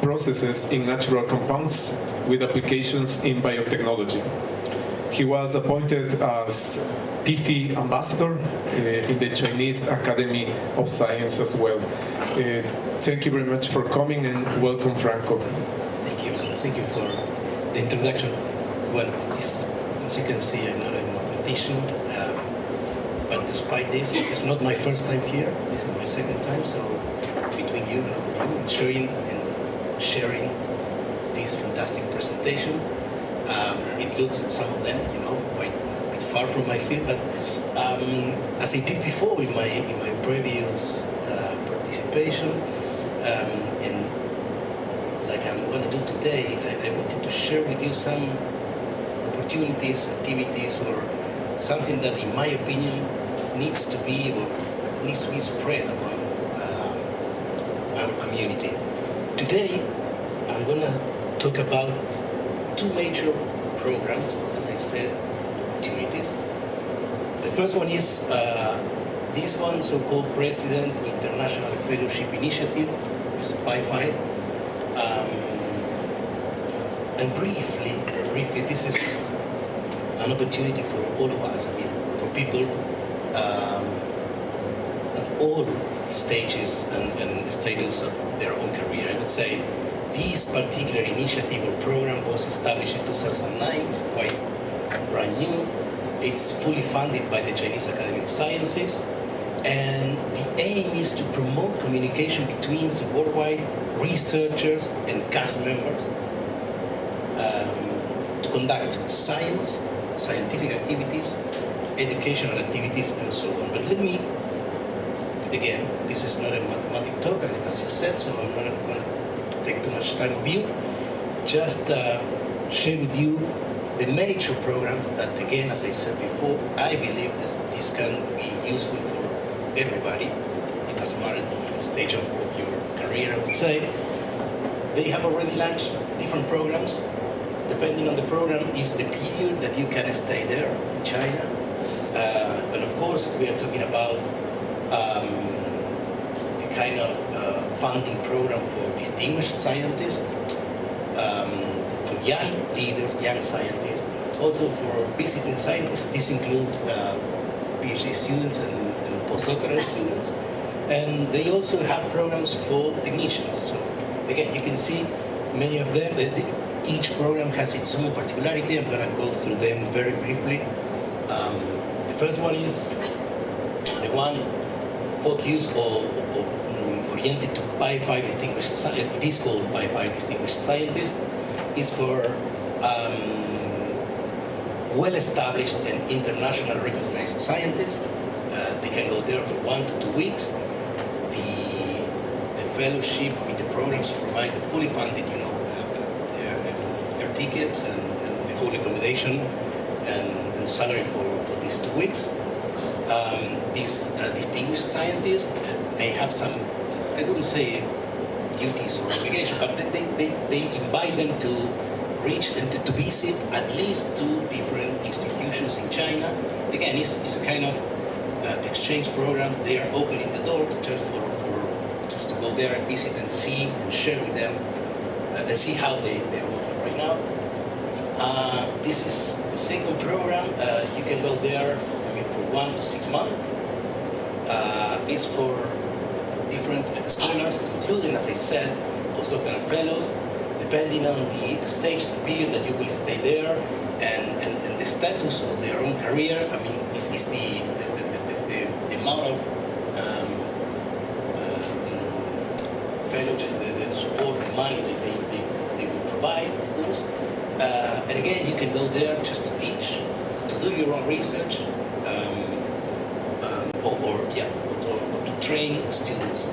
processes in natural compounds with applications in biotechnology. He was appointed as PIFI ambassador in the Chinese Academy of Science as well. Thank you very much for coming and welcome, Franco. Thank you. Thank you for the introduction. Well, as you can see, I'm not a mathematician, but despite this is not my first time here. This is my second time, so between you and sharing this fantastic presentation. It looks, some of them, quite a bit far from my field, but as I did before in my previous participation, and like I'm going to do today, I wanted to share with you some opportunities, activities, or something that, in my opinion, needs to be spread among our community. Today, I'm going to talk about two major programs, as I said, opportunities. The first one is this one, so-called President International Fellowship Initiative, which is PI-5. And briefly, this is an opportunity for all of us, for people at all stages and stages of their own career. I would say this particular initiative or program was established in 2009. It's quite brand new. It's fully funded by the Chinese Academy of Sciences. And the aim is to promote communication between the worldwide researchers and cast members, to conduct science, scientific activities, educational activities, and so on. But let me, again, this is not a mathematics talk, as you said, so I'm not going to take too much time of you. Just share with you the major programs that, again, as I said before, I believe this can be useful for everybody. It doesn't matter the stage of your career, I would say. They have already launched different programs. Depending on the program is the period that you can stay there in China. And of course, we are talking about a kind of funding program for distinguished scientists, for young leaders, young scientists, also for visiting scientists. This includes PhD students and postdoctoral students. And they also have programs for technicians. So again, you can see many of them. Each program has its own particularity. I'm going to go through them very briefly. The first one is the one focused or oriented to PI-5 distinguished scientists. It is called PI-5 distinguished scientists. Is for well-established and international recognized scientists. They can go there for 1 to 2 weeks. The fellowship in the programs provide the fully funded, their tickets and the whole accommodation and salary for these 2 weeks. These distinguished scientists may have some, I wouldn't say duties or obligation, but they invite them to reach and to visit at least 2 different institutions in China. Again, it's a kind of exchange programs. They are opening the door just to go there and visit and see and share with them and see how they are working right now. This is the second program. You can go there for 1 to 6 months. It's for different scholars, including, as I said, postdoctoral fellows, depending on the stage, the period that you will stay there, and the status of their own career. It's the amount of fellows, the support, the money that they will provide, of course. And again, you can go there just to teach, to do your own research, or to train students.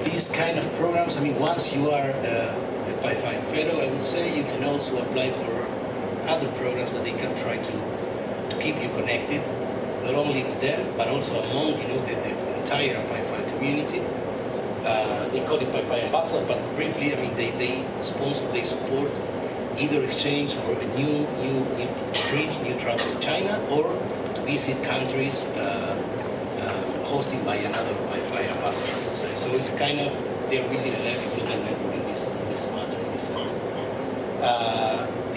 These kind of programs, once you are a PI-5 fellow, I would say you can also apply for other programs that they can try to keep you connected, not only with them, but also among the entire PI-5 community. They call it PI-5 ambassador, but briefly, they sponsor, they support either exchange or a new trips, new travel to China, or to visit countries hosted by another PI-5 ambassador. So it's kind of, they're building a global network in this matter, in this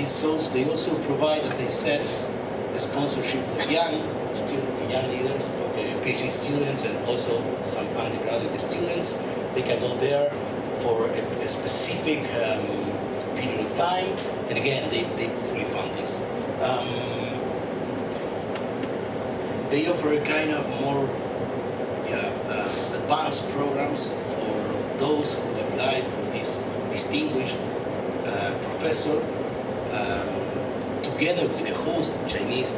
sense. They also provide, as I said, a sponsorship for young students, for young leaders, PhD students, and also some undergraduate students. They can go there for a specific period of time, and again, they fully fund this. They offer a kind of more advanced programs for those who apply for this distinguished professor, together with a host of Chinese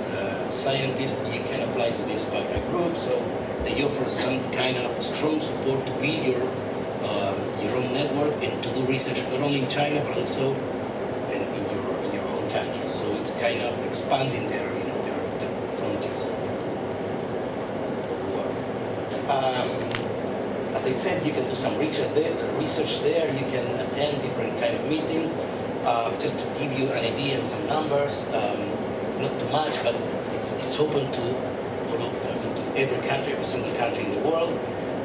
scientists. You can apply to this PI-5 group, so they offer some kind of strong support to build your own network and to do research not only in China but also in your home country. So it's kind of expanding their frontiers of work. As I I said, you can do some research there. You can attend different kind of meetings. Just to give you an idea of some numbers, not too much, but it's open to every country, every single country in the world.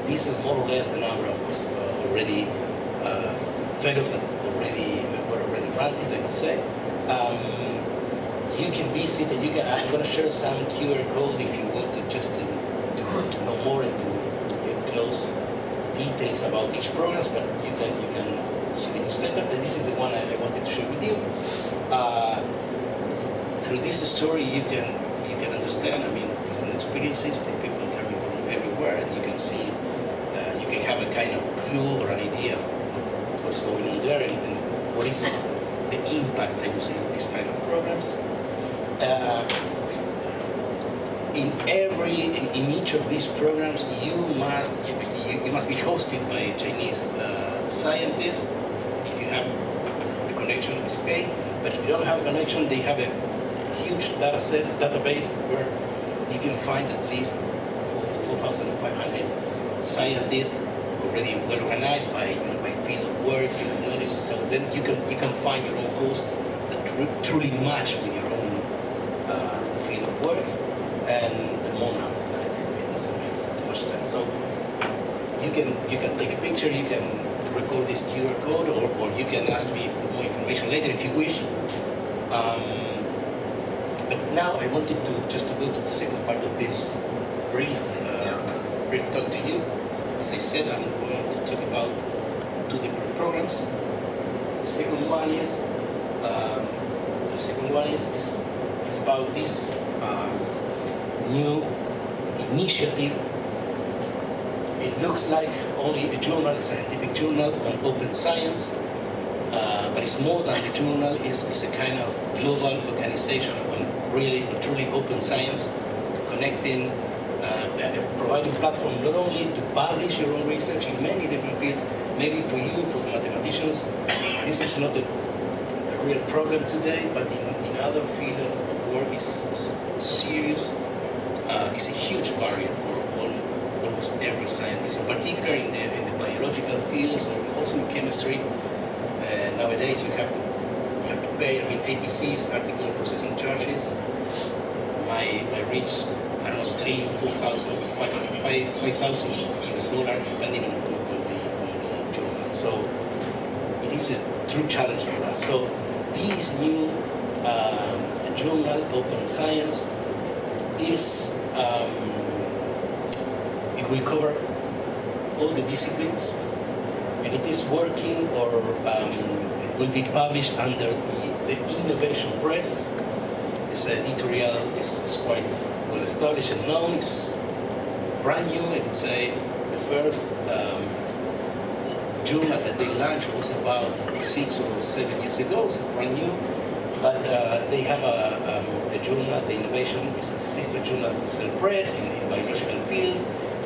This is more or less the number of already fellows that were already granted, I would say. You can visit, and I'm going to share some QR code if you want to just to know more and to get close details about each program, but you can see the newsletter, and this is the one I wanted to share with you. Through this story, you can understand, different experiences from people coming from everywhere, and you can see, you can have a kind of clue or an idea of what's going on there and what is the impact, I would say, of these kind of programs. In each of these programs, you must be hosted by a Chinese scientist. If you have the connection, it's okay. But if you don't have a connection, they have a huge database where you can find at least 4,500 scientists already well organized by field of work, knowledge. So then you can find your own host that truly match with your own field of work, and more now that it doesn't make too much sense. So you can take a picture, you can record this QR code, or you can ask me for more information later if you wish. But now I wanted to go to the second part of this brief talk to you. As I said, I'm going to talk about two different programs. The second one is about this new initiative. It looks like only a journal, a scientific journal on open science, but it's more than a journal. It's a kind of global organization on really truly open science, connecting, providing platform not only to publish your own research in many different fields. Maybe for you, for the mathematicians, this is not a real problem today, but in other field of work it's serious. It's a huge barrier for almost every scientist, in particular in the biological fields or also in chemistry. Nowadays you have to pay. APCs, article processing charges, might reach, I don't know, $3,000, $4,000, $5,000 US, depending on the journal. So it is a true challenge for us. So this new journal, Open Science, is it will cover all the disciplines, and it is working, or it will be published under the Innovation Press. This editorial is quite well established and known. It's brand new. I would say the first journal that they launched was about 6 or 7 years ago. So it's brand new. But they have a journal, the Innovation, is a sister journal to Cell Press in biological fields.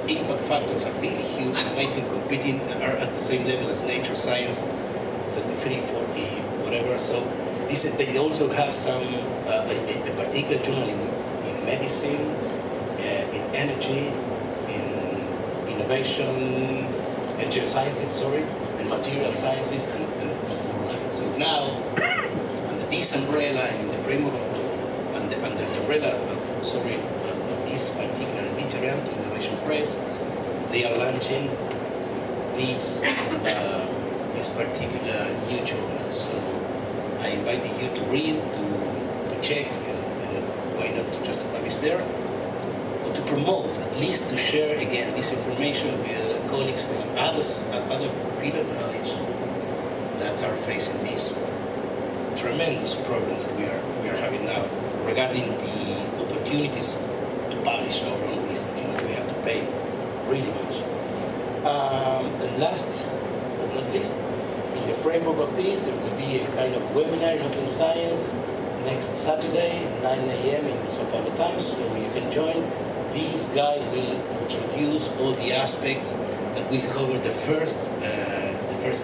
Impact factors are really huge, amazing, competing, are at the same level as Nature Science, 33, 40, whatever. So they also have some, a particular journal in medicine, in energy, in innovation, and geosciences, and material sciences, and life. So now, under this umbrella and in the framework of, under the umbrella of this particular editorial, Innovation Press, they are launching this particular new journal. So I invited you to read, to check, and why not to just publish there, or to promote, at least to share again this information with colleagues from other field of knowledge that are facing this tremendous problem that we are having now regarding the opportunities to publish our own research. We have to pay really much. And last but not least, in the framework of this, there will be a kind of webinar in Open Science next Saturday, 9 a.m. in Sao Paulo time, so you can join. This guide will introduce all the aspects that will cover the first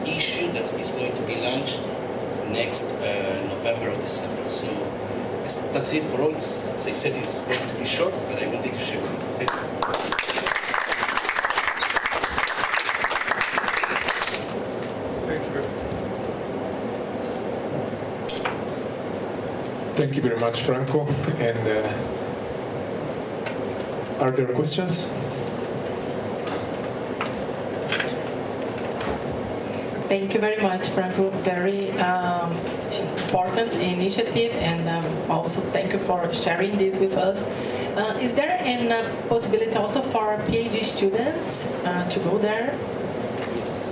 issue that is going to be launched next November or December. So that's it for all. As I said, it's going to be short, but I wanted to share with you. Thank you. Thank you very much, Franco. And are there questions? Thank you very much, Franco. Very important initiative, and also thank you for sharing this with us. Is there a possibility also for PhD students to go there? Yes.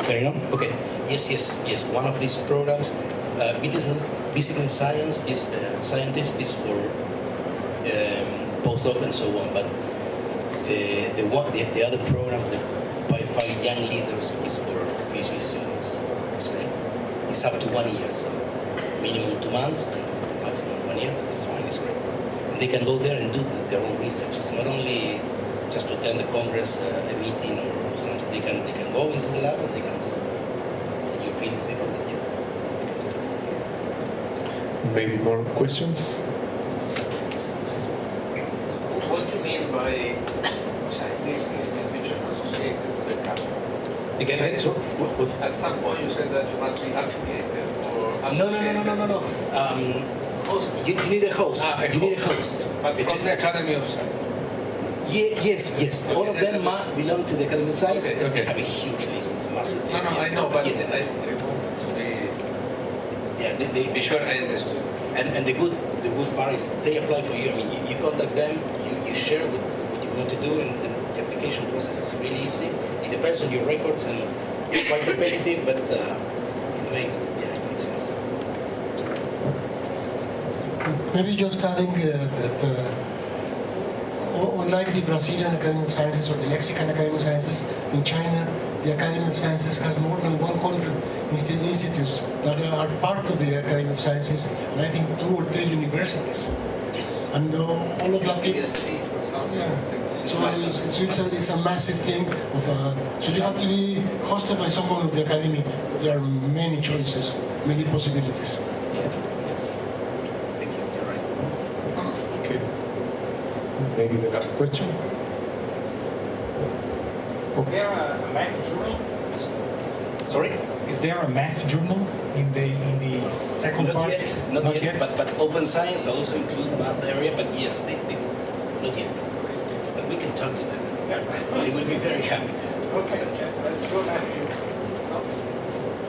Carry on? Okay. Yes. One of these programs, visiting scientist is for postdoc and so on, but the other program, the by young leaders, is for PhD students. That's great. It's up to 1 year, so minimum 2 months and maximum 1 year. But it's fine. It's great. And they can go there and do their own research. It's not only just to attend the congress, a meeting or something. They can go into the lab and they can do. And you feel it's different, but yeah. Maybe more questions? What do you mean by Chinese institution associated to the campus? Again, so what? At some point you said that you must be affiliated or No. associated. You need a host. You need a host. But from the Academy of Science. Yes. All of them must belong to the Academy of Science. Okay. They have a huge list. It's massive. No, list, I yes. know, but yes. I wanted to be Be sure I understood. And the good part is they apply for you. I mean, you contact them, you share what you want to do, and the application process is really easy. It depends on your records, and it's quite competitive, but it makes sense. Maybe just adding that unlike the Brazilian Academy of Sciences or the Mexican Academy of Sciences, in China, the Academy of Sciences has more than 100 institutes that are part of the Academy of Sciences, and I think 2 or 3 universities. Yes. And all of that. PSC, for example. Yeah. So it's a massive thing. So you have to be hosted by someone of the academy. There are many choices, many possibilities. Yes. Thank you. You're right. Okay. Maybe the last question. Is there a math journal? Sorry? Is there a math journal in the second Not part? yet. Not yet. But open science also include math area. But yes, they not yet. But we can talk to them. Yeah. They will be very happy to talk to them. Let's go math journal.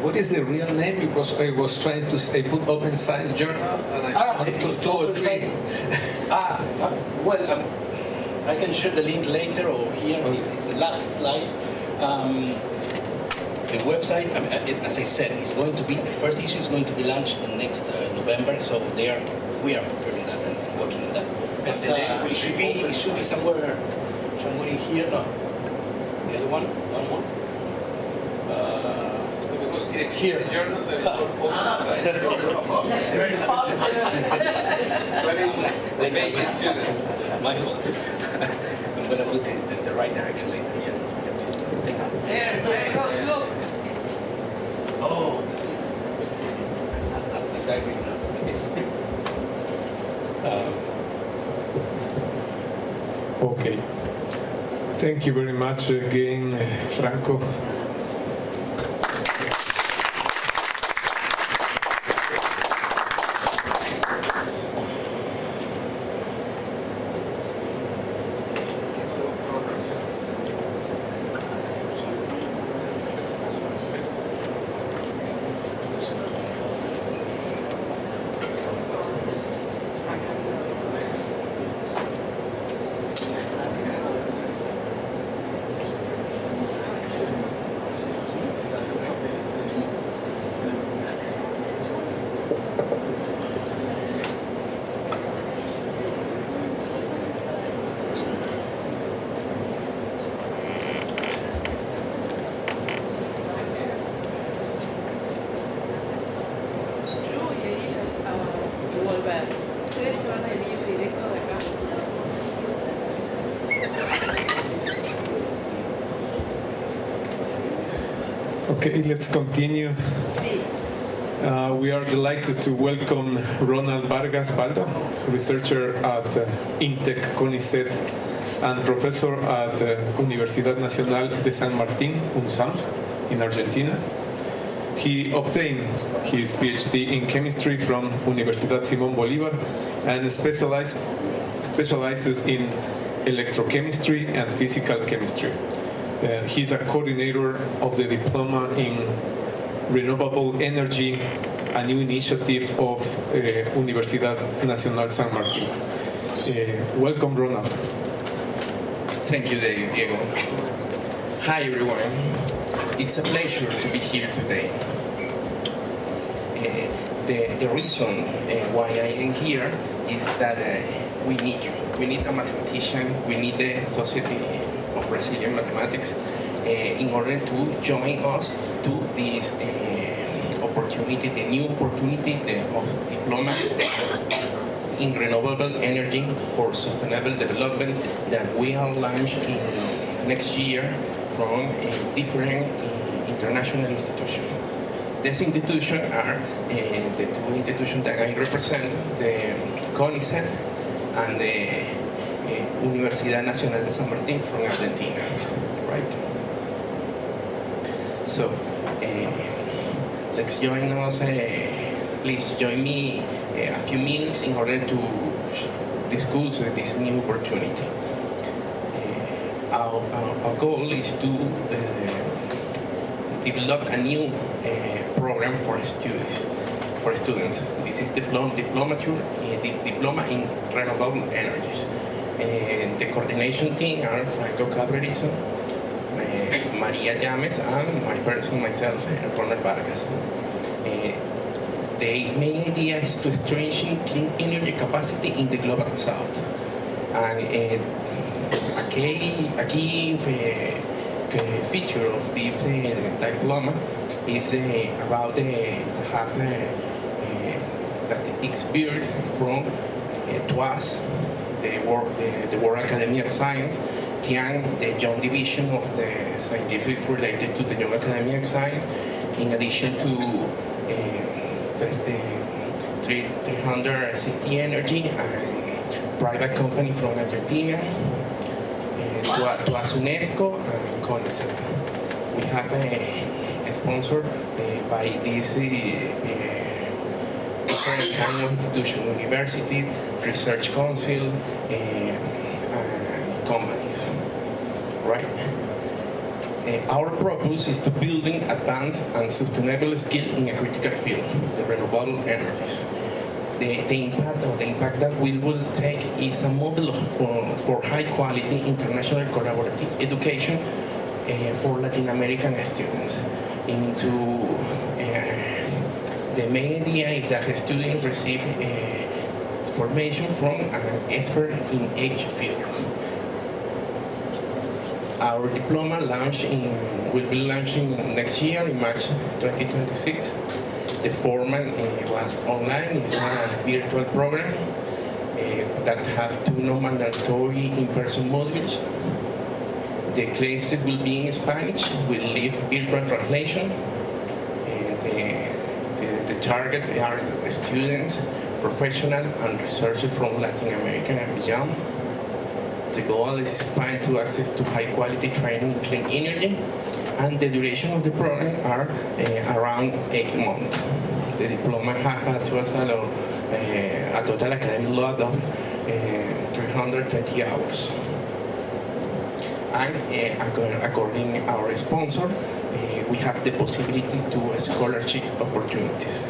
What is the real name? Because I was trying to I put Open Science Journal and I found it's two or open three. Well, I can share the link later or here. It's the last slide. The website, as I said, is going to be, the first issue is going to be launched next November. So we are preparing that and working on that. It should be somewhere in here. No, the other one, one more. Because it exists Here. a journal that is called Open Science. But the basic student. My fault. I'm going to put the right direction later. Yeah, please. Thank you. There you go, look. Oh, that's good. This guy green now. Okay. Thank you very much again, Franco. Y volver. Ustedes se van a venir directo de acá. Okay, let's continue. Sí. We are delighted to welcome Ronald Vargas Balda, researcher at IMECC CONICET and professor at Universidad Nacional de San Martín, UNSAM, in Argentina. He obtained his PhD in chemistry from Universidad Simón Bolívar and specializes in electrochemistry and physical chemistry. He's a coordinator of the Diploma in Renewable Energy, a new initiative of Universidad Nacional San Martín. Welcome, Ronald. Thank you, Diego. Hi, everyone. It's a pleasure to be here today. The reason why I am here is that we need you. We need a mathematician. We need the Society of Brazilian Mathematics in order to join us to this opportunity, the new opportunity of diploma in renewable energy for sustainable development that we are launching next year from different international institutions. These institutions are the two institutions that I represent, the CONICET and the Universidad Nacional de San Martín from Argentina, right? So, let's join us, please join me a few minutes in order to discuss this new opportunity. Our goal is to develop a new program for students. This is diploma in renewable energies. The coordination team are Franco Cabrerizo, Maria Llames, and myself, Ronald Vargas. The main idea is to strengthen clean energy capacity in the global south. And a key feature of this diploma is about that it's built from TWAS, the World Academy of Science, TIAN, the Young Division of the scientific related to the Young Academy of Science, in addition to 360 Energy and private company from Argentina, TWAS UNESCO and CONICET. We have a sponsor by this different kind of institution, university, research council, companies, right? Our purpose is to building advanced and sustainable skill in a critical field, the renewable energies. The impact that we will take is a model for high quality international collaborative education for Latin American students. The main idea is that the students receive formation from an expert in each field. Our diploma will be launching next year in March 2026. The format was online. It's a virtual program that have two non-mandatory in-person modules. The classes will be in Spanish with live virtual translation. The target are students, professionals, and researchers from Latin America and beyond. The goal is to access to high-quality training in clean energy, and the duration of the program are around 8 months. The diploma has a total academic load of 320 hours. And according to our sponsor, we have the possibility to scholarship opportunities.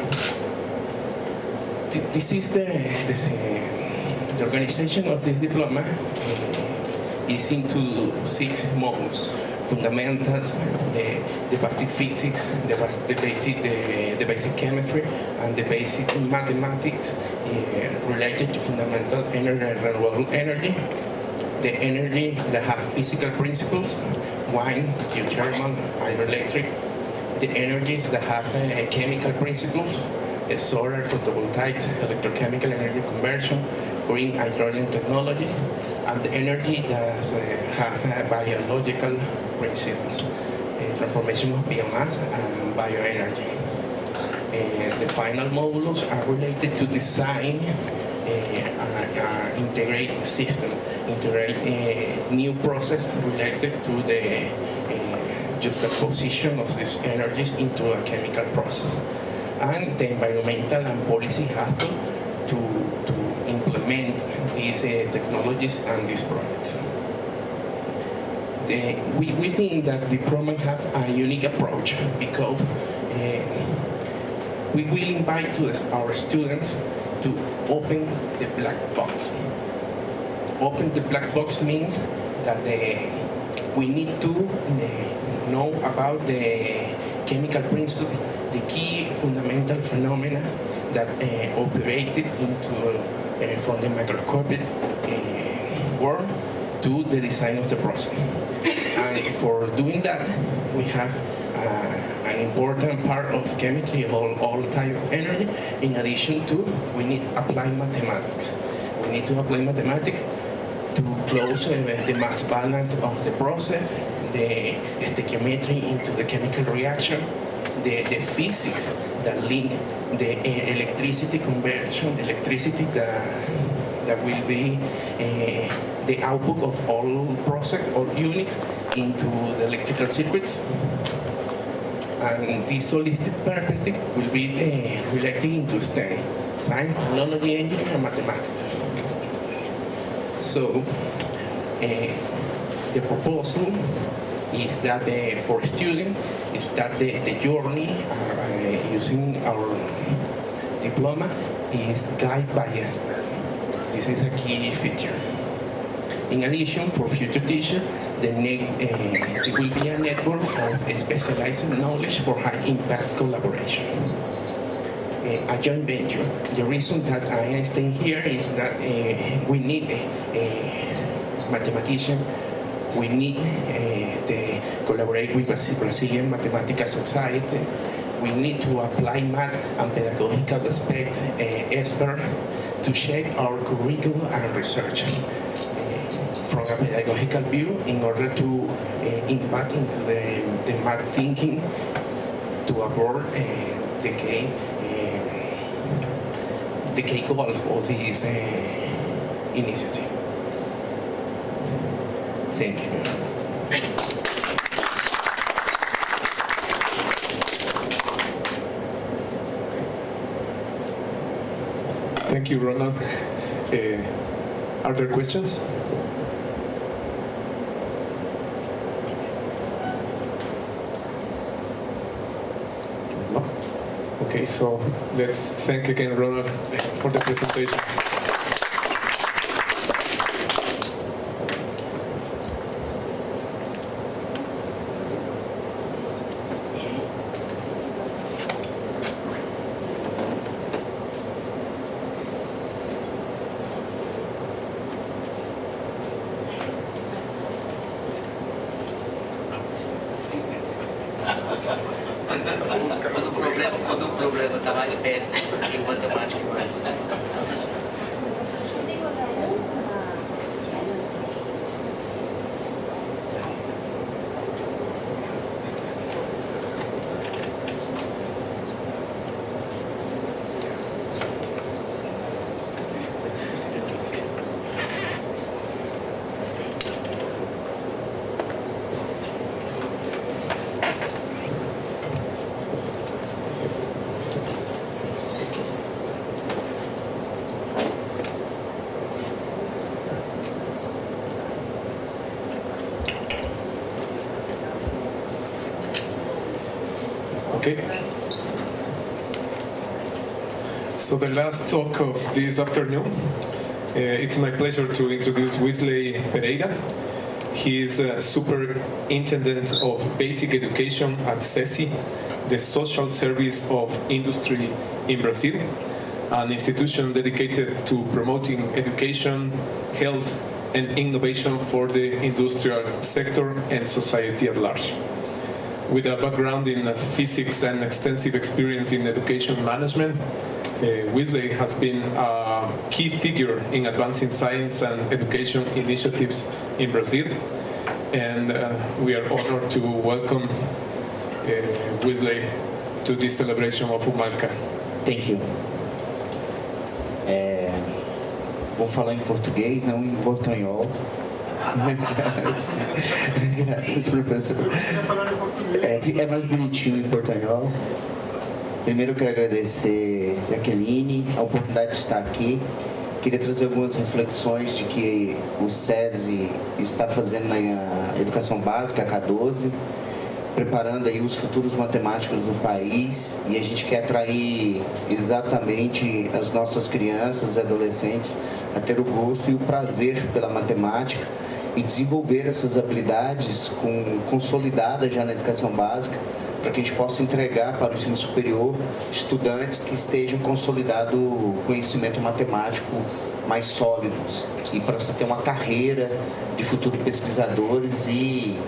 This is the organization of this diploma is into 6 modules: fundamentals, the basic physics, the basic chemistry, and the basic mathematics related to fundamental energy and renewable energy. The energy that have physical principles, wind, geothermal, hydroelectric. The energies that have chemical principles, solar, photovoltaics, electrochemical energy conversion, green hydrogen technology, and the energy that have biological principles, transformation of biomass and bioenergy. The final modules are related to design integrate system, integrate a new process related to the just the position of these energies into a chemical process. And the environmental and policy have to implement these technologies and these products. We think that the program have a unique approach because we will invite our students to open the black box. Open the black box means that we need to know about the chemical principle, the key fundamental phenomena that operated into from the microscopic world to the design of the process. And for doing that, we have an important part of chemistry, all types of energy. In addition to, we need applied mathematics. We need to apply mathematics to close the mass balance of the process, the stoichiometry into the chemical reaction, the physics that link the electricity conversion, the electricity that will be the output of all process, all units into the electrical circuits. And this holistic perspective will be related into STEM, science, technology, engineering, and mathematics. So the proposal is that for students, is that the journey using our diploma is guided by expert. This is a key feature. In addition, for future teachers, there will be a network of specialized knowledge for high-impact collaboration. A joint venture. The reason that I am staying here is that we need a mathematician. We need to collaborate with Brazilian Mathematical Society. We need to apply math and pedagogical aspect expert to shape our curriculum and research from a pedagogical view in order to impact into the math thinking to avoid the key goal of this initiative. Thank you. Thank you, Ronald. Are there questions? No? Okay, so let's thank again Ronald for the presentation. Quando o problema está mais perto, em matemática vai. Okay. So the last talk of this afternoon, it's my pleasure to introduce Wesley Pereira. He is a superintendent of basic education at SESI, the Social Service of Industry in Brazil, an institution dedicated to promoting education, health, and innovation for the industrial sector and society at large. With a background in physics and extensive experience in education management, Wesley has been a key figure in advancing science and education initiatives in Brazil, and we are honored to welcome Wesley to this celebration of UMALCA. Thank you. Vou falar em português, não em portunhol. Graças, professor. É mais bonitinho em portanhol. Primeiro eu quero agradecer a Jaqueline, a oportunidade de estar aqui. Queria trazer algumas reflexões de que o SESI está fazendo na educação básica, a K12, preparando aí os futuros matemáticos do país, e a gente quer atrair exatamente as nossas crianças e adolescentes a ter o gosto e o prazer pela matemática e desenvolver essas habilidades consolidadas já na educação básica, para que a gente possa entregar para o ensino superior estudantes que estejam consolidado o conhecimento matemático mais sólidos e para você ter uma carreira de futuros pesquisadores e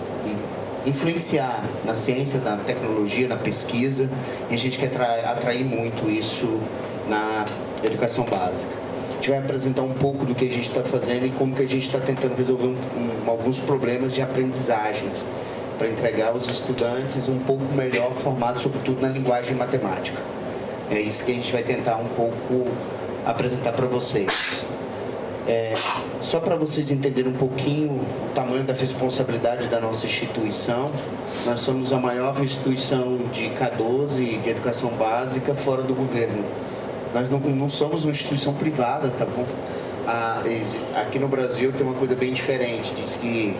influenciar na ciência, na tecnologia, na pesquisa, e a gente quer atrair muito isso na educação básica. A gente vai apresentar um pouco do que a gente está fazendo e como que a gente está tentando resolver alguns problemas de aprendizagens para entregar aos estudantes um pouco melhor formados, sobretudo na linguagem matemática. É isso que a gente vai tentar um pouco apresentar para vocês. Só para vocês entenderem um pouquinho o tamanho da responsabilidade da nossa instituição, nós somos a maior instituição de K12, de educação básica, fora do governo. Nós não somos uma instituição privada, tá bom? Aqui no Brasil tem uma coisa bem diferente, diz que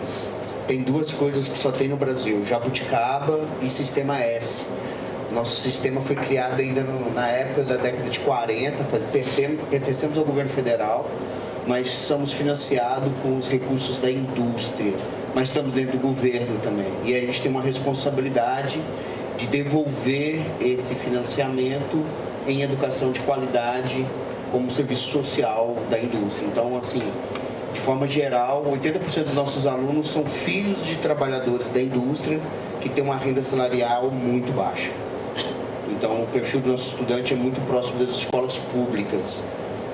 tem duas coisas que só tem no Brasil, jabuticaba e sistema S. Nosso sistema foi criado ainda na época da década de 40, pertencemos ao governo federal, mas somos financiados com os recursos da indústria, mas estamos dentro do governo também. E a gente tem uma responsabilidade de devolver esse financiamento em educação de qualidade como serviço social da indústria. Então, assim, de forma geral, 80% dos nossos alunos são filhos de trabalhadores da indústria que têm uma renda salarial muito baixa. Então, o perfil do nosso estudante é muito próximo das escolas públicas.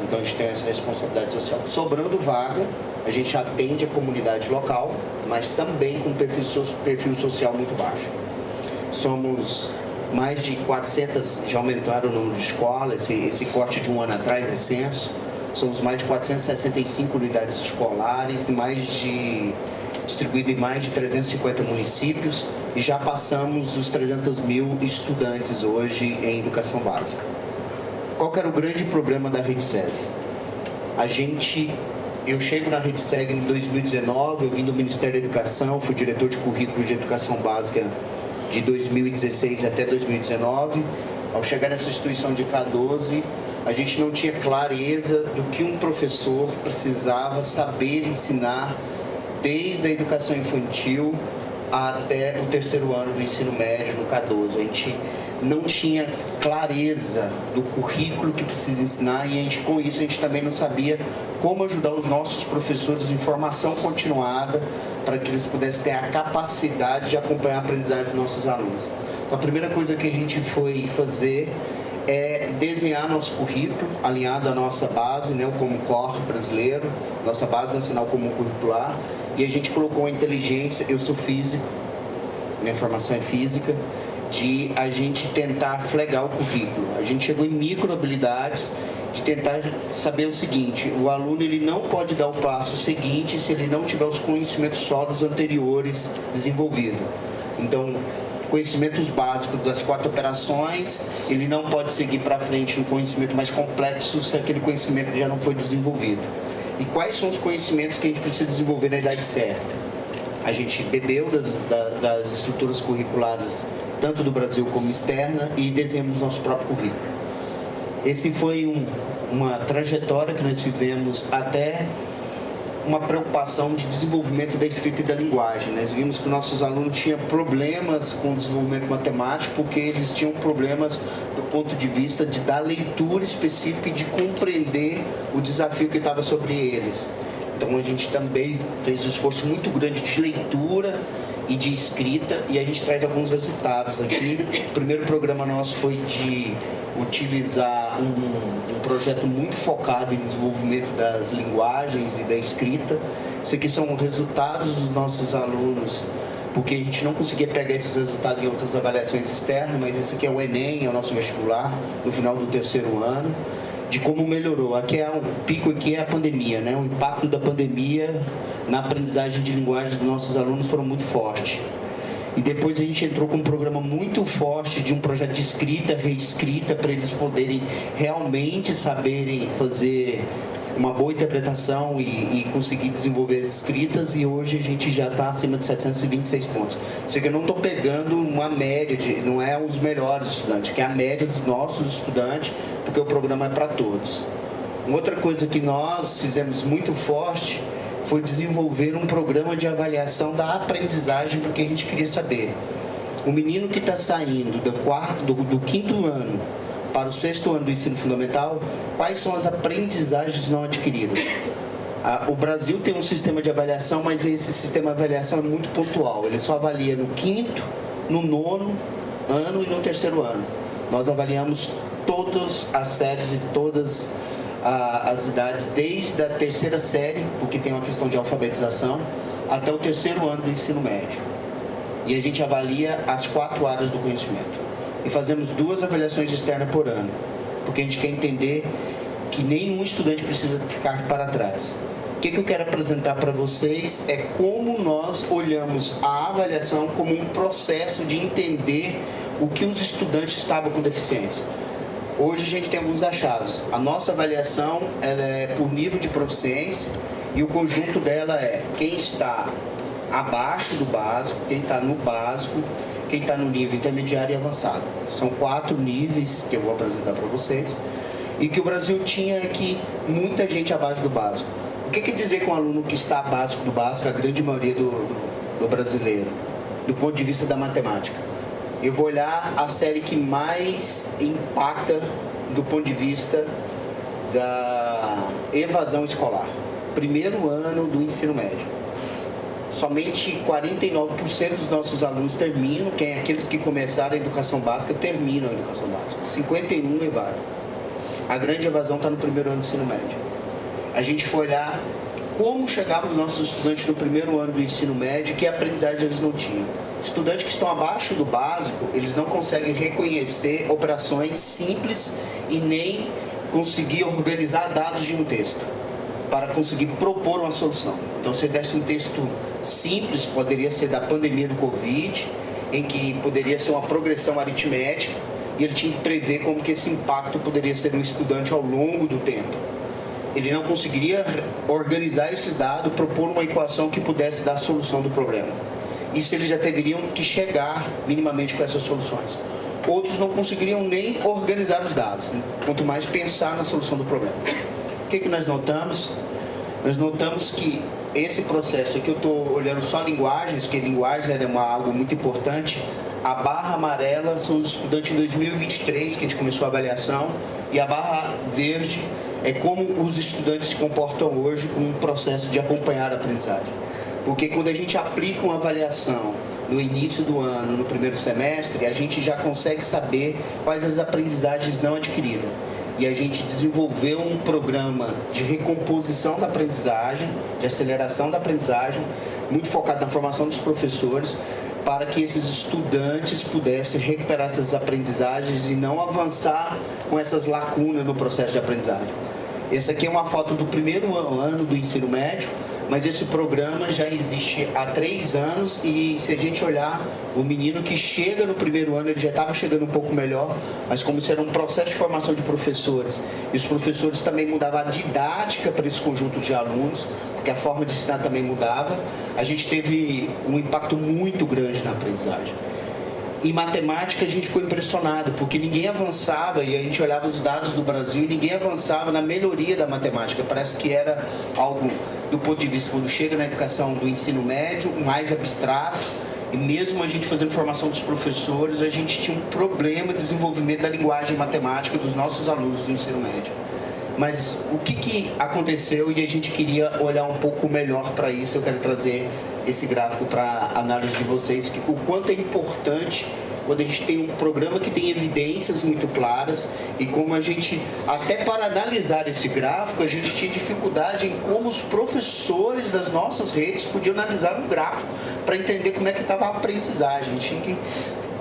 Então, a gente tem essa responsabilidade social. Sobrando vaga, a gente atende a comunidade local, mas também com perfil social muito baixo. Somos mais de 400, já aumentaram o número de escolas, esse corte de um ano atrás, de censo. Somos mais de 465 unidades escolares, distribuído em mais de 350 municípios, e já passamos os 300 mil estudantes hoje em educação básica. Qual que era o grande problema da Rede SESI? Eu chego na Rede SESI em 2019, eu vim do Ministério da Educação, fui diretor de currículo de educação básica de 2016 até 2019. Ao chegar nessa instituição de K12, a gente não tinha clareza do que um professor precisava saber ensinar desde a educação infantil até o terceiro ano do ensino médio no K12. A gente não tinha clareza do currículo que precisa ensinar e com isso a gente também não sabia como ajudar os nossos professores em formação continuada para que eles pudessem ter a capacidade de acompanhar a aprendizagem dos nossos alunos. Então, a primeira coisa que a gente foi fazer é desenhar nosso currículo, alinhado à nossa base, né, como core brasileiro, nossa base nacional comum curricular, e a gente colocou a inteligência, eu sou físico, minha formação é física, de a gente tentar flegar o currículo. A gente chegou em micro habilidades de tentar saber o seguinte: o aluno ele não pode dar o passo seguinte se ele não tiver os conhecimentos sólidos anteriores desenvolvidos. Então, conhecimentos básicos das 4 operações, ele não pode seguir para frente no conhecimento mais complexo se aquele conhecimento já não foi desenvolvido. E quais são os conhecimentos que a gente precisa desenvolver na idade certa? A gente bebeu das estruturas curriculares tanto do Brasil como externa e desenhamos nosso próprio currículo. Esse foi uma trajetória que nós fizemos até uma preocupação de desenvolvimento da escrita e da linguagem. Nós vimos que nossos alunos tinham problemas com o desenvolvimento matemático porque eles tinham problemas do ponto de vista da leitura específica e de compreender o desafio que estava sobre eles. Então a gente também fez um esforço muito grande de leitura e de escrita, e a gente traz alguns resultados aqui. O primeiro programa nosso foi de utilizar um projeto muito focado em desenvolvimento das linguagens e da escrita. Isso aqui são resultados dos nossos alunos, porque a gente não conseguia pegar esses resultados em outras avaliações externas, mas esse aqui é o Enem, é o nosso vestibular, no final do terceiro ano. de como melhorou. Aqui é um pico, aqui é a pandemia, né? O impacto da pandemia na aprendizagem de linguagem dos nossos alunos foram muito forte. E depois a gente entrou com um programa muito forte de um projeto de escrita, reescrita, para eles poderem realmente saberem fazer uma boa interpretação e conseguir desenvolver as escritas, e hoje a gente já está acima de 726 pontos. Ou seja, eu não estou pegando uma média, não é os melhores estudantes, que é a média dos nossos estudantes, porque o programa é para todos. Uma outra coisa que nós fizemos muito forte foi desenvolver um programa de avaliação da aprendizagem, porque a gente queria saber. O menino que está saindo do quinto ano para o sexto ano do ensino fundamental, quais são as aprendizagens não adquiridas? O Brasil tem um sistema de avaliação, mas esse sistema de avaliação é muito pontual. Ele só avalia no quinto, no nono ano e no terceiro ano. Nós avaliamos todas as séries e todas as idades, desde a terceira série, porque tem uma questão de alfabetização, até o terceiro ano do ensino médio. E a gente avalia as 4 áreas do conhecimento. E fazemos 2 avaliações externas por ano, porque a gente quer entender que nenhum estudante precisa ficar para trás. O que eu quero apresentar para vocês é como nós olhamos a avaliação como um processo de entender o que os estudantes estavam com deficiência. Hoje a gente tem alguns achados. A nossa avaliação ela é por nível de proficiência, e o conjunto dela é quem está abaixo do básico, quem está no básico, quem está no nível intermediário e avançado. São 4 níveis que eu vou apresentar para vocês. E que o Brasil tinha aqui muita gente abaixo do básico. O que quer dizer que um aluno que está abaixo do básico, a grande maioria do brasileiro, do ponto de vista da matemática? Eu vou olhar a série que mais impacta do ponto de vista da evasão escolar. Primeiro ano do ensino médio. Somente 49% dos nossos alunos terminam, aqueles que começaram a educação básica, terminam a educação básica. 51% evadem. A grande evasão está no primeiro ano do ensino médio. A gente foi olhar como chegavam os nossos estudantes no primeiro ano do ensino médio, que aprendizagem eles não tinham. Estudantes que estão abaixo do básico, eles não conseguem reconhecer operações simples e nem conseguir organizar dados de um texto para conseguir propor uma solução. Então, se desse um texto simples, poderia ser da pandemia do Covid, em que poderia ser uma progressão aritmética, e ele tinha que prever como que esse impacto poderia ser no estudante ao longo do tempo. Ele não conseguiria organizar esses dados, propor uma equação que pudesse dar a solução do problema. Isso eles já deveriam que chegar minimamente com essas soluções. Outros não conseguiriam nem organizar os dados, né? Quanto mais pensar na solução do problema. O que nós notamos? Nós notamos que esse processo aqui, eu estou olhando só linguagens, que linguagem é algo muito importante. A barra amarela são os estudantes em 2023, que a gente começou a avaliação, e a barra verde é como os estudantes se comportam hoje com um processo de acompanhar a aprendizagem. Porque quando a gente aplica uma avaliação no início do ano, no primeiro semestre, a gente já consegue saber quais as aprendizagens não adquiridas. E a gente desenvolveu um programa de recomposição da aprendizagem, de aceleração da aprendizagem, muito focado na formação dos professores, para que esses estudantes pudessem recuperar essas aprendizagens e não avançar com essas lacunas no processo de aprendizagem. Essa aqui é uma foto do primeiro ano do ensino médio, mas esse programa já existe há 3 anos, e se a gente olhar, o menino que chega no primeiro ano, ele já estava chegando um pouco melhor, mas como isso era um processo de formação de professores, e os professores também mudavam a didática para esse conjunto de alunos, porque a forma de ensinar também mudava, a gente teve um impacto muito grande na aprendizagem. Em matemática a gente ficou impressionado, porque ninguém avançava, e a gente olhava os dados do Brasil e ninguém avançava na melhoria da matemática. Parece que era algo, do ponto de vista, quando chega na educação do ensino médio, mais abstrato, e mesmo a gente fazendo formação dos professores, a gente tinha um problema de desenvolvimento da linguagem matemática dos nossos alunos do ensino médio. Mas o que aconteceu, e a gente queria olhar um pouco melhor para isso, eu quero trazer esse gráfico para análise de vocês, que o quanto é importante quando a gente tem um programa que tem evidências muito claras, e como a gente, até para analisar esse gráfico, a gente tinha dificuldade em como os professores das nossas redes podiam analisar um gráfico para entender como é que estava a aprendizagem. A gente tinha que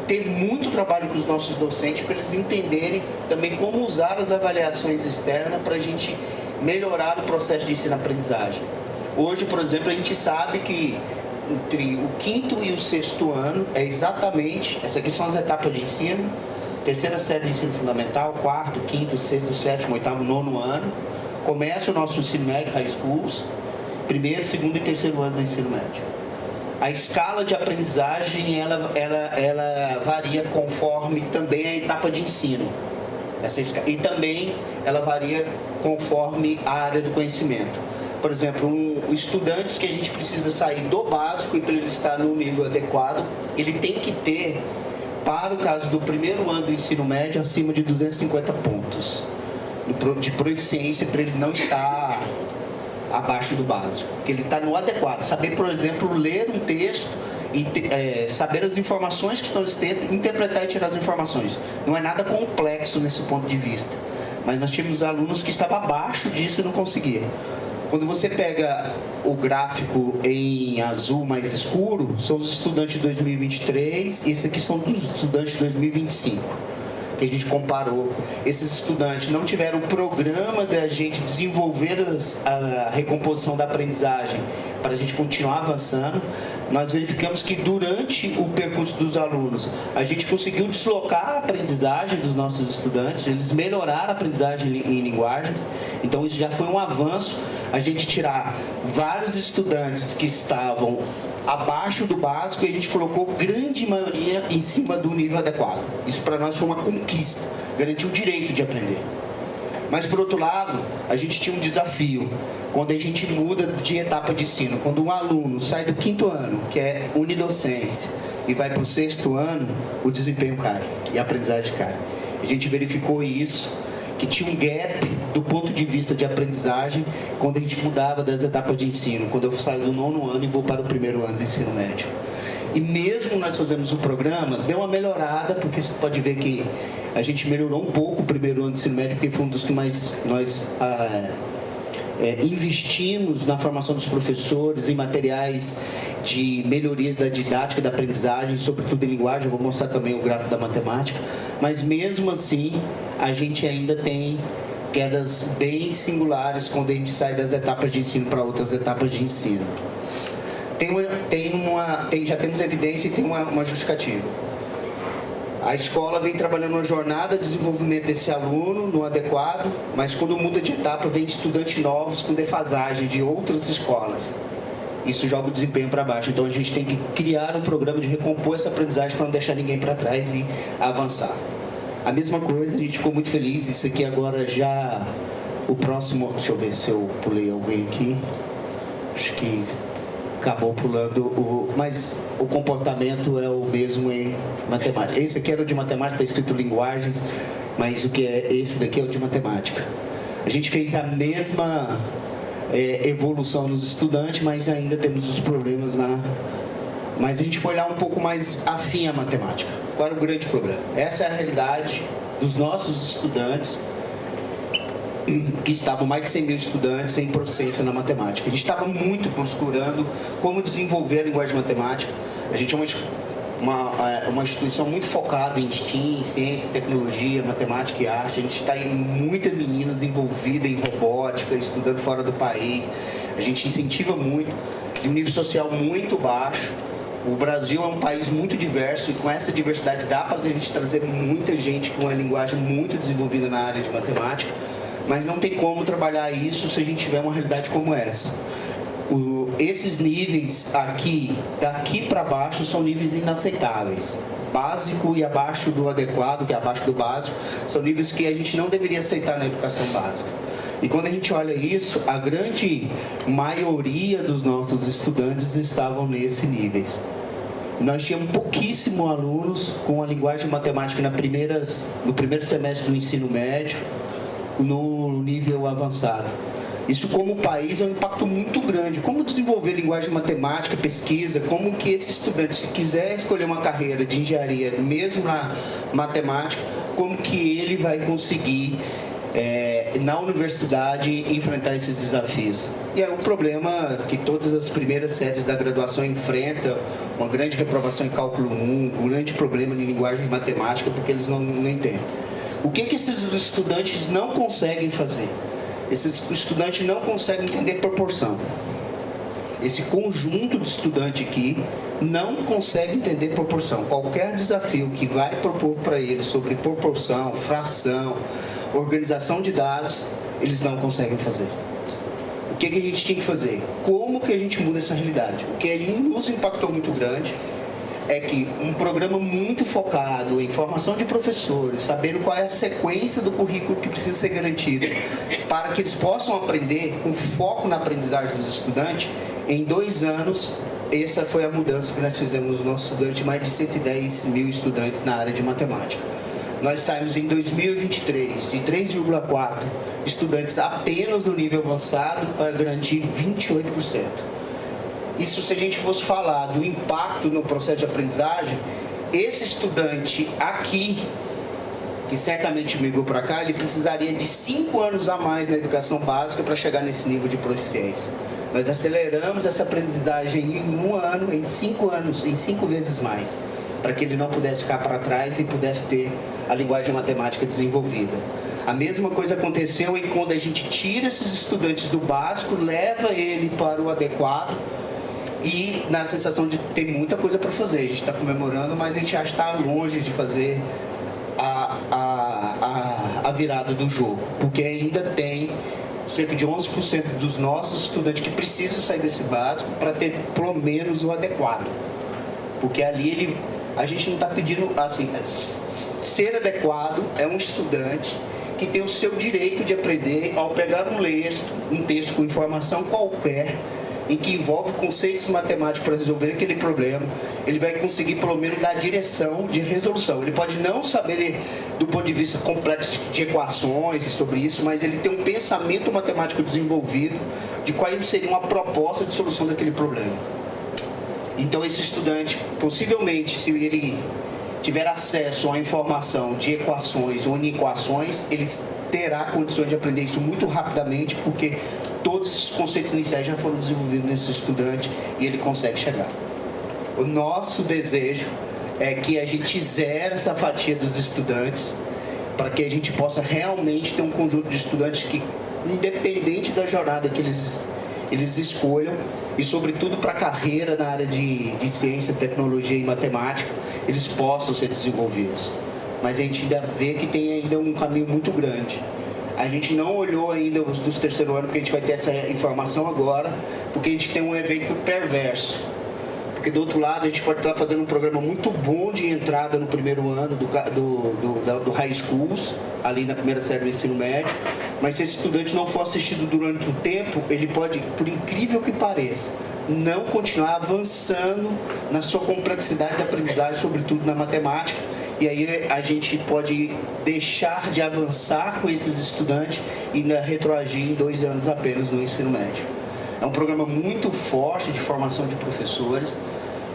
ter muito trabalho com os nossos docentes para eles entenderem também como usar as avaliações externas para a gente melhorar o processo de ensino-aprendizagem. Hoje, por exemplo, a gente sabe que entre o 5º e o 6º ano é exatamente, essas aqui são as etapas de ensino, terceira série de ensino fundamental, 4º, 5º, 6º, 7º, 8º, 9º ano, começa o nosso ensino médio, high schools, 1º, 2º e 3º ano do ensino médio. A escala de aprendizagem, ela varia conforme também a etapa de ensino. E também ela varia conforme a área do conhecimento. Por exemplo, estudantes que a gente precisa sair do básico e para ele estar no nível adequado, ele tem que ter, para o caso do 1º ano do ensino médio, acima de 250 pontos de proficiência para ele não estar abaixo do básico, porque ele está no adequado. Saber, por exemplo, ler um texto, saber as informações que estão no texto, interpretar e tirar as informações. Não é nada complexo nesse ponto de vista. Mas nós tínhamos alunos que estavam abaixo disso e não conseguiam. Quando você pega o gráfico em azul mais escuro, são os estudantes de 2023 e esses aqui são os estudantes de 2025. Que a gente comparou. Esses estudantes não tiveram o programa da gente desenvolver a recomposição da aprendizagem para a gente continuar avançando. Nós verificamos que durante o percurso dos alunos, a gente conseguiu deslocar a aprendizagem dos nossos estudantes, eles melhoraram a aprendizagem em linguagens, então isso já foi um avanço, a gente tirar vários estudantes que estavam abaixo do básico e a gente colocou grande maioria em cima do nível adequado. Isso para nós foi uma conquista, garantiu o direito de aprender. Mas, por outro lado, a gente tinha um desafio. Quando a gente muda de etapa de ensino, quando um aluno sai do 5º ano, que é unidocência, e vai para o 6º ano, o desempenho cai e a aprendizagem cai. A gente verificou isso, que tinha um gap do ponto de vista de aprendizagem quando a gente mudava das etapas de ensino, quando eu saio do 9º ano e vou para o 1º ano do ensino médio. E mesmo nós fazemos o programa, deu uma melhorada, porque você pode ver que a gente melhorou um pouco o 1º ano do ensino médio, porque foi um dos que mais nós investimos na formação dos professores, em materiais de melhorias da didática, da aprendizagem, sobretudo em linguagem. Eu vou mostrar também o gráfico da matemática. Mas mesmo assim, a gente ainda tem quedas bem singulares quando a gente sai das etapas de ensino para outras etapas de ensino. Já temos evidência e tem uma justificativa. A escola vem trabalhando uma jornada de desenvolvimento desse aluno no adequado, mas quando muda de etapa, vem estudantes novos com defasagem de outras escolas. Isso joga o desempenho para baixo. Então a gente tem que criar um programa de recompor essa aprendizagem para não deixar ninguém para trás e avançar. A mesma coisa, a gente ficou muito feliz. Isso aqui agora já... O próximo... Deixa eu ver se eu pulei alguém aqui. Acho que acabou pulando mas o comportamento é o mesmo em matemática. Esse aqui era o de matemática, está escrito linguagens, mas o que é esse daqui é o de matemática. A gente fez a mesma evolução nos estudantes, mas ainda temos os problemas mas a gente foi olhar um pouco mais afim à matemática. Qual era o grande problema? Essa é a realidade dos nossos estudantes, que estavam mais de 100 mil estudantes em proficiência na matemática. A gente estava muito procurando como desenvolver a linguagem matemática. A gente é uma instituição muito focada em STEAM, ciência, tecnologia, matemática e arte. A gente está em muitas meninas envolvidas em robótica, estudando fora do país. A gente incentiva muito, de um nível social muito baixo. O Brasil é um país muito diverso e com essa diversidade dá para a gente trazer muita gente com uma linguagem muito desenvolvida na área de matemática. Mas não tem como trabalhar isso se a gente tiver uma realidade como essa. Esses níveis aqui, daqui para baixo, são níveis inaceitáveis. Básico e abaixo do adequado, que é abaixo do básico, são níveis que a gente não deveria aceitar na educação básica. E quando a gente olha isso, a grande maioria dos nossos estudantes estavam nesses níveis. Nós tínhamos pouquíssimos alunos com a linguagem matemática no primeiro semestre do ensino médio, no nível avançado. Isso, como país, é um impacto muito grande. Como desenvolver linguagem matemática, pesquisa, como que esse estudante, se quiser escolher uma carreira de engenharia, mesmo na matemática, como que ele vai conseguir na universidade enfrentar esses desafios. E é um problema que todas as primeiras séries da graduação enfrentam, uma grande reprovação em cálculo 1, um grande problema em linguagem de matemática, porque eles não entendem. O que esses estudantes não conseguem fazer? Esses estudantes não conseguem entender proporção. Esse conjunto de estudante aqui não consegue entender proporção. Qualquer desafio que vai propor para eles sobre proporção, fração, organização de dados, eles não conseguem fazer. O que a gente tinha que fazer? Como que a gente muda essa realidade? O que nos impactou muito grande é que um programa muito focado em formação de professores, sabendo qual é a sequência do currículo que precisa ser garantido para que eles possam aprender com foco na aprendizagem dos estudantes, em 2 anos, essa foi a mudança que nós fizemos no nosso estudante, mais de 110 mil estudantes na área de matemática. Nós saímos em 2023 de 3,4 estudantes apenas no nível avançado para garantir 28%. Isso, se a gente fosse falar do impacto no processo de aprendizagem, esse estudante aqui, que certamente migrou para cá, ele precisaria de 5 anos a mais na educação básica para chegar nesse nível de proficiência. Nós aceleramos essa aprendizagem em 1 ano, em 5 anos, em 5 vezes mais, para que ele não pudesse ficar para trás e pudesse ter a linguagem matemática desenvolvida. A mesma coisa aconteceu em quando a gente tira esses estudantes do básico, leva ele para o adequado, e na sensação de ter muita coisa para fazer. A gente está comemorando, mas a gente acha que está longe de fazer a virada do jogo, porque ainda tem cerca de 11% dos nossos estudantes que precisam sair desse básico para ter pelo menos o adequado. Porque ali a gente não está pedindo, assim, ser adequado é um estudante que tem o seu direito de aprender ao pegar um texto com informação qualquer, em que envolve conceitos matemáticos para resolver aquele problema, ele vai conseguir pelo menos dar direção de resolução. Ele pode não saber do ponto de vista complexo de equações e sobre isso, mas ele tem um pensamento matemático desenvolvido de qual seria uma proposta de solução daquele problema. Então esse estudante, possivelmente, se ele tiver acesso à informação de equações ou inequações, ele terá condições de aprender isso muito rapidamente, porque todos esses conceitos iniciais já foram desenvolvidos nesse estudante e ele consegue chegar. O nosso desejo é que a gente zere essa fatia dos estudantes para que a gente possa realmente ter um conjunto de estudantes que, independente da jornada que eles escolham, e sobretudo para a carreira na área de ciência, tecnologia e matemática, eles possam ser desenvolvidos. Mas a gente ainda vê que tem ainda um caminho muito grande. A gente não olhou ainda os dos terceiro ano, porque a gente vai ter essa informação agora, porque a gente tem um evento perverso. Porque do outro lado a gente pode estar fazendo um programa muito bom de entrada no primeiro ano do high schools, ali na primeira série do ensino médio, mas se esse estudante não for assistido durante o tempo, ele pode, por incrível que pareça, não continuar avançando na sua complexidade de aprendizagem, sobretudo na matemática. E aí a gente pode deixar de avançar com esses estudantes e retroagir em 2 anos apenas no ensino médio. É um programa muito forte de formação de professores.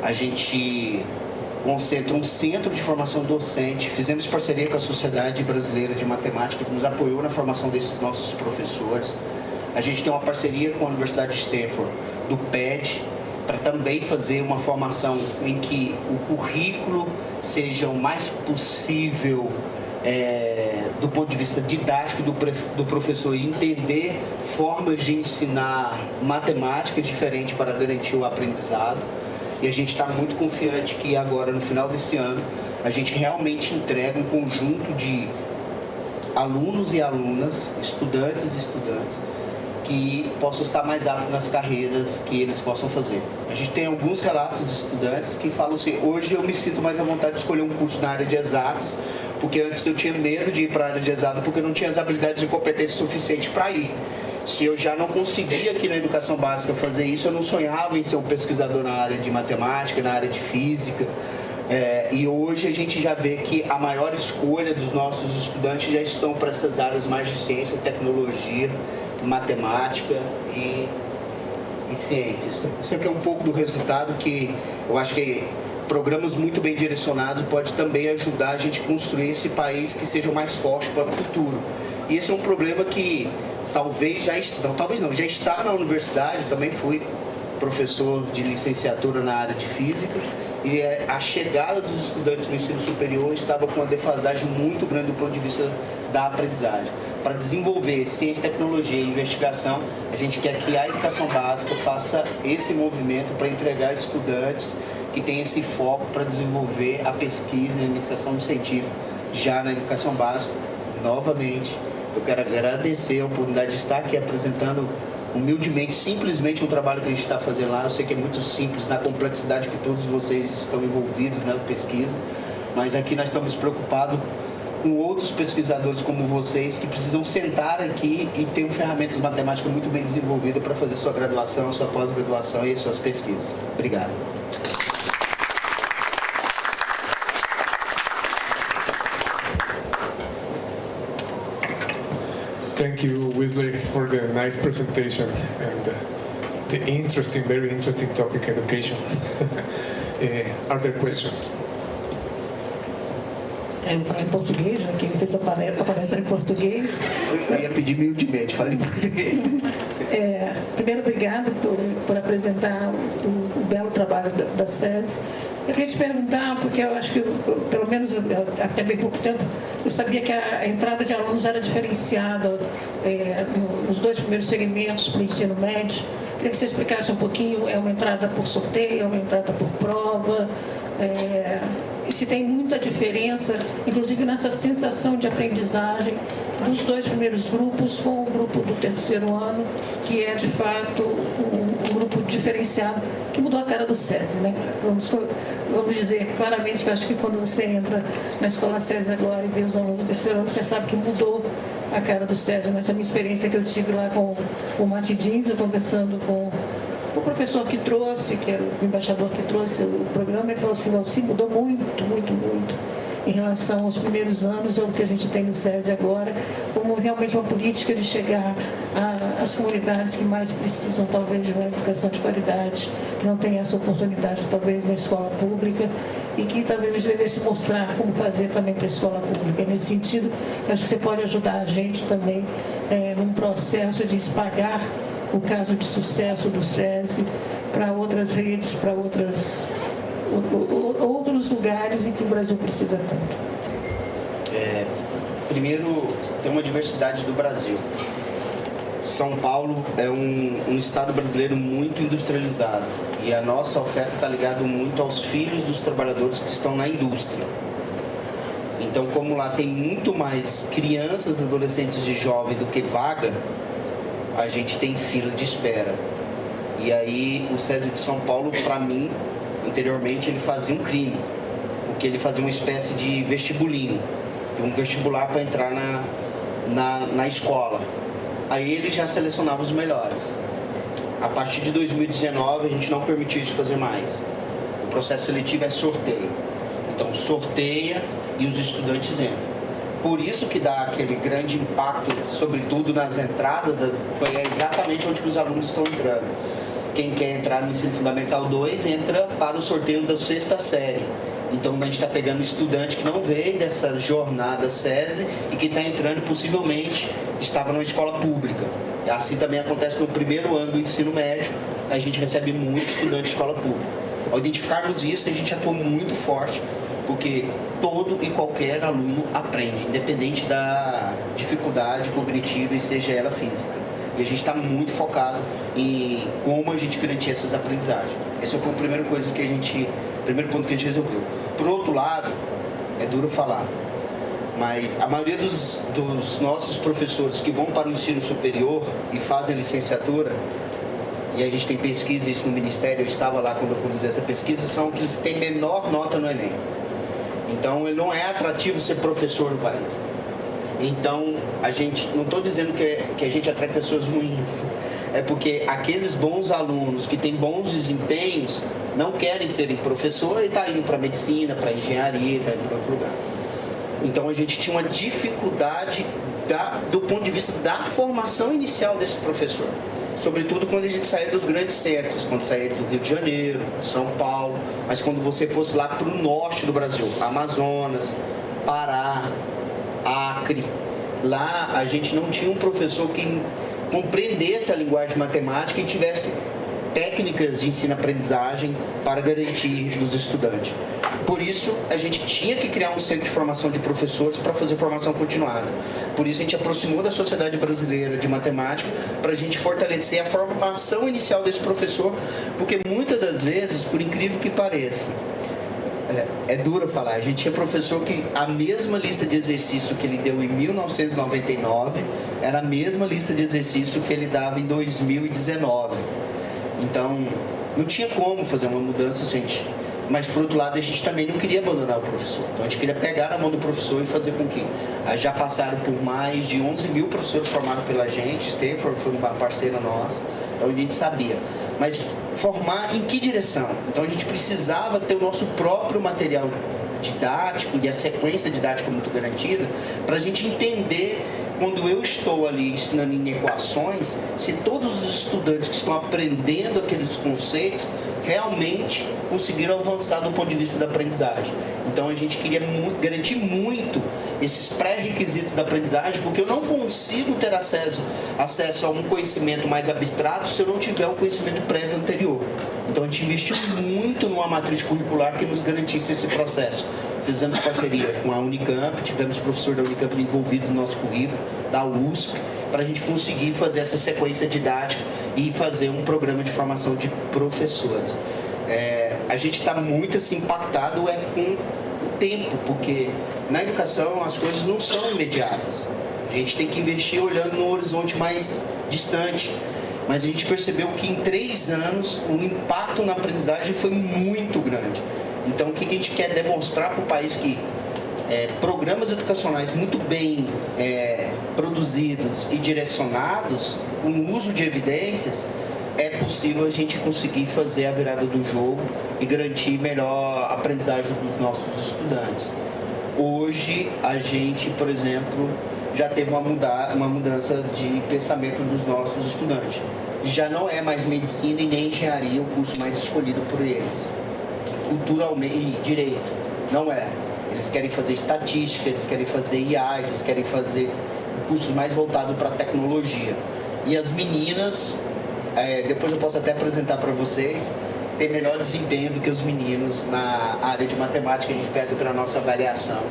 A gente concentra um centro de formação docente. Fizemos parceria com a Sociedade Brasileira de Matemática, que nos apoiou na formação desses nossos professores. A gente tem uma parceria com a Universidade de Stanford, do PED, para também fazer uma formação em que o currículo seja o mais possível do ponto de vista didático do professor, e entender formas de ensinar matemática diferente para garantir o aprendizado. E a gente está muito confiante que agora, no final desse ano, a gente realmente entrega um conjunto de alunos e alunas, estudantes e estudantes, que possam estar mais aptos nas carreiras que eles possam fazer. A gente tem alguns relatos de estudantes que falam assim: hoje eu me sinto mais à vontade de escolher um curso na área de exatas, porque antes eu tinha medo de ir para a área de exatas porque eu não tinha as habilidades e competências suficientes para ir. Se eu já não conseguia aqui na educação básica fazer isso, eu não sonhava em ser um pesquisador na área de matemática, na área de física. E hoje a gente já vê que a maior escolha dos nossos estudantes já estão para essas áreas mais de ciência, tecnologia, matemática e ciências. Isso aqui é um pouco do resultado que eu acho que programas muito bem direcionados pode também ajudar a gente a construir esse país que seja mais forte para o futuro. E esse é um problema que já está na universidade. Também fui professor de licenciatura na área de física, e a chegada dos estudantes no ensino superior estava com uma defasagem muito grande do ponto de vista da aprendizagem. Para desenvolver ciência, tecnologia e investigação, a gente quer que a educação básica faça esse movimento para entregar estudantes que têm esse foco para desenvolver a pesquisa e a iniciação científica já na educação básica. Novamente, eu quero agradecer a oportunidade de estar aqui apresentando humildemente, simplesmente um trabalho que a gente está fazendo lá. Eu sei que é muito simples na complexidade que todos vocês estão envolvidos na pesquisa, mas aqui nós estamos preocupados com outros pesquisadores como vocês que precisam sentar aqui e ter ferramentas matemáticas muito bem desenvolvidas para fazer sua graduação, sua pós-graduação e suas pesquisas. Obrigado. Thank you, Wesley, for the nice presentation and the very interesting topic, education. Are there questions? Eu vou falar em português, já que ele fez a palestra em português. Eu ia pedir humildemente, fale em português. Primeiro, obrigado por apresentar o belo trabalho da SES. Eu queria te perguntar, porque eu acho que, pelo menos até bem pouco tempo, eu sabia que a entrada de alunos era diferenciada nos dois primeiros segmentos para o ensino médio. Queria que você explicasse um pouquinho, é uma entrada por sorteio, é uma entrada por prova, e se tem muita diferença, inclusive nessa sensação de aprendizagem dos dois primeiros grupos com o grupo do terceiro ano, que é de fato um grupo diferenciado, que mudou a cara do SESI, né? Vamos dizer claramente que eu acho que quando você entra na escola SESI agora e vê os alunos do terceiro ano, você sabe que mudou a cara do SESI. Nessa minha experiência que eu tive lá com o Matidins, eu conversando com o professor que trouxe, que era o embaixador que trouxe o programa, ele falou assim, mudou muito, muito, muito em relação aos primeiros anos, ao que a gente tem no SESI agora, como realmente uma política de chegar às comunidades que mais precisam, talvez, de uma educação de qualidade, que não tem essa oportunidade, talvez, na escola pública, e que talvez devesse mostrar como fazer também para a escola pública. E nesse sentido, acho que você pode ajudar a gente também num processo de espalhar o caso de sucesso do SESI para outras redes, para outros lugares em que o Brasil precisa tanto. Primeiro, tem uma diversidade do Brasil. São Paulo é um estado brasileiro muito industrializado e a nossa oferta está ligada muito aos filhos dos trabalhadores que estão na indústria. Então, como lá tem muito mais crianças, adolescentes e jovens do que vaga, a gente tem fila de espera. E aí o SESI de São Paulo, para mim, anteriormente, ele fazia um crime, porque ele fazia uma espécie de vestibulinho, um vestibular para entrar na escola. Aí ele já selecionava os melhores. A partir de 2019, a gente não permitiu isso fazer mais. O processo seletivo é sorteio. Então, sorteia e os estudantes entram. Por isso que dá aquele grande impacto, sobretudo nas entradas, foi exatamente onde os alunos estão entrando. Quem quer entrar no ensino fundamental 2 entra para o sorteio da 6ª série. Então a gente está pegando estudante que não veio dessa jornada SESI e que está entrando possivelmente estava numa escola pública. Assim também acontece no primeiro ano do ensino médio, a gente recebe muito estudante de escola pública. Ao identificarmos isso, a gente atua muito forte, porque todo e qualquer aluno aprende, independente da dificuldade cognitiva e seja ela física. E a gente está muito focado em como a gente garantir essas aprendizagens. Esse foi o primeiro ponto que a gente resolveu. Por outro lado, é duro falar, mas a maioria dos nossos professores que vão para o ensino superior e fazem licenciatura, e a gente tem pesquisa isso no Ministério, eu estava lá quando eu conduzi essa pesquisa, são aqueles que têm menor nota no Enem. Então, ele não é atrativo ser professor no país. Então, não estou dizendo que a gente atrai pessoas ruins, é porque aqueles bons alunos que têm bons desempenhos não querem serem professor e está indo para medicina, para engenharia, está indo para outro lugar. Então, a gente tinha uma dificuldade do ponto de vista da formação inicial desse professor. Sobretudo quando a gente saía dos grandes centros, quando saía do Rio de Janeiro, São Paulo, mas quando você fosse lá para o norte do Brasil, Amazonas, Pará, Acre, Lá a gente não tinha um professor que compreendesse a linguagem matemática e tivesse técnicas de ensino-aprendizagem para garantir dos estudantes. Por isso, a gente tinha que criar um centro de formação de professores para fazer formação continuada. Por isso, a gente aproximou da Sociedade Brasileira de Matemática para a gente fortalecer a formação inicial desse professor, porque muitas das vezes, por incrível que pareça, é duro falar, a gente tinha professor que a mesma lista de exercício que ele deu em 1999 era a mesma lista de exercício que ele dava em 2019. Então, não tinha como fazer uma mudança, gente. Mas, por outro lado, a gente também não queria abandonar o professor. Então, a gente queria pegar na mão do professor e fazer com que... Já passaram por mais de 11 mil professores formados pela gente. Stanford foi uma parceira nossa. Então, a gente sabia. Mas formar em que direção? Então, a gente precisava ter o nosso próprio material didático e a sequência didática muito garantida para a gente entender... Quando eu estou ali ensinando em equações, se todos os estudantes que estão aprendendo aqueles conceitos realmente conseguiram avançar do ponto de vista da aprendizagem. Então a gente queria garantir muito esses pré-requisitos da aprendizagem, porque eu não consigo ter acesso a um conhecimento mais abstrato se eu não tiver o conhecimento prévio anterior. Então a gente investiu muito numa matriz curricular que nos garantisse esse processo. Fizemos parceria com a Unicamp, tivemos professor da Unicamp envolvidos no nosso currículo, da USP, para a gente conseguir fazer essa sequência didática e fazer um programa de formação de professores. A gente está muito assim, impactado com o tempo, porque na educação as coisas não são imediatas. A gente tem que investir olhando no horizonte mais distante. Mas a gente percebeu que em 3 anos o impacto na aprendizagem foi muito grande. Então, o que a gente quer demonstrar para o país que programas educacionais muito bem produzidos e direcionados, com o uso de evidências, é possível a gente conseguir fazer a virada do jogo e garantir melhor a aprendizagem dos nossos estudantes. Hoje, a gente, por exemplo, já teve uma mudança de pensamento dos nossos estudantes. Já não é mais medicina e nem engenharia o curso mais escolhido por eles. Culturalmente, e direito, não é. Eles querem fazer estatística, eles querem fazer IA, eles querem fazer cursos mais voltados para tecnologia. E as meninas, depois eu posso até apresentar para vocês, têm melhor desempenho do que os meninos na área de matemática. A gente pega para a nossa avaliação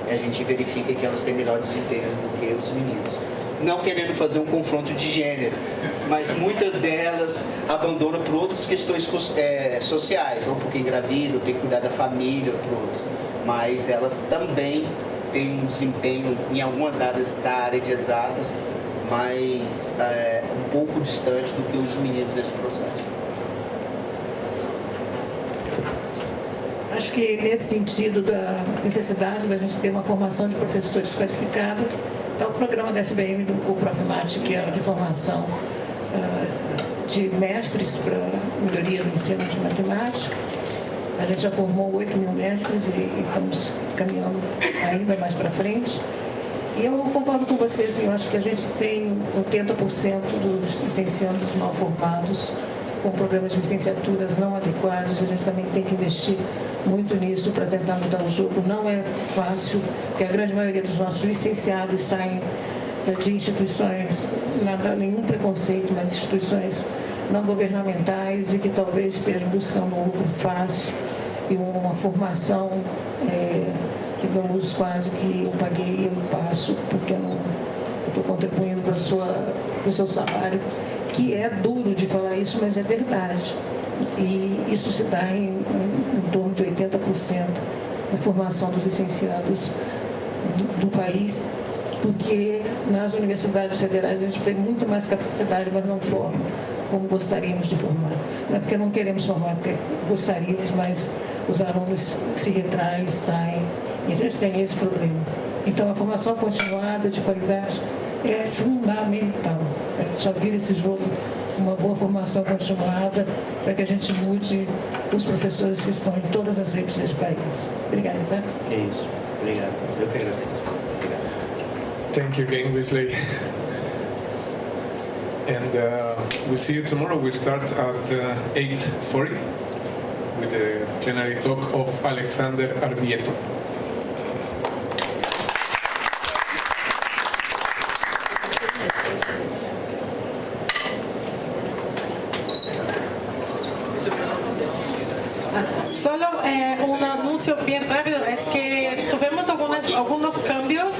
e a gente verifica que elas têm melhor desempenho do que os meninos. Não querendo fazer um confronto de gênero, mas muitas delas abandonam por outras questões sociais, ou porque engravidam, tem que cuidar da família, por outros. Mas elas também têm um desempenho em algumas áreas da área de exatas, mas um pouco distante do que os meninos nesse processo. Acho que nesse sentido da necessidade da gente ter uma formação de professores qualificados, está o programa da SBM, o Profimat, que é de formação de mestres para melhoria do ensino de matemática. A gente já formou 8 mil mestres e estamos caminhando ainda mais para frente. E eu concordo com vocês, eu acho que a gente tem 80% dos licenciados mal formados, com programas de licenciatura não adequados. A gente também tem que investir muito nisso para tentar mudar o jogo. Não é fácil, porque a grande maioria dos nossos licenciados saem de instituições, nenhum preconceito, mas instituições não governamentais e que talvez estejam buscando um lucro fácil e uma formação, digamos, quase que eu paguei e eu passo, porque eu estou contribuindo para o seu salário, que é duro de falar isso, mas é verdade. E isso se dá em torno de 80% da formação dos licenciados do país, porque nas universidades federais a gente tem muito mais capacidade, mas não forma como gostaríamos de formar. Não é porque não queremos formar, porque gostaríamos, mas os alunos se retraem, saem, e a gente tem esse problema. Então, a formação continuada de qualidade é fundamental. Só vira esse jogo uma boa formação continuada para que a gente mude os professores que estão em todas as redes desse país. Obrigada, tá? É isso. Obrigado. Eu que agradeço. Obrigado. Thank you again, Wesley. And we'll see you tomorrow. We'll start at 8:40 with the plenary talk of Alexander Arbieto. Solo un anuncio bien rápido es que tuvimos algunos cambios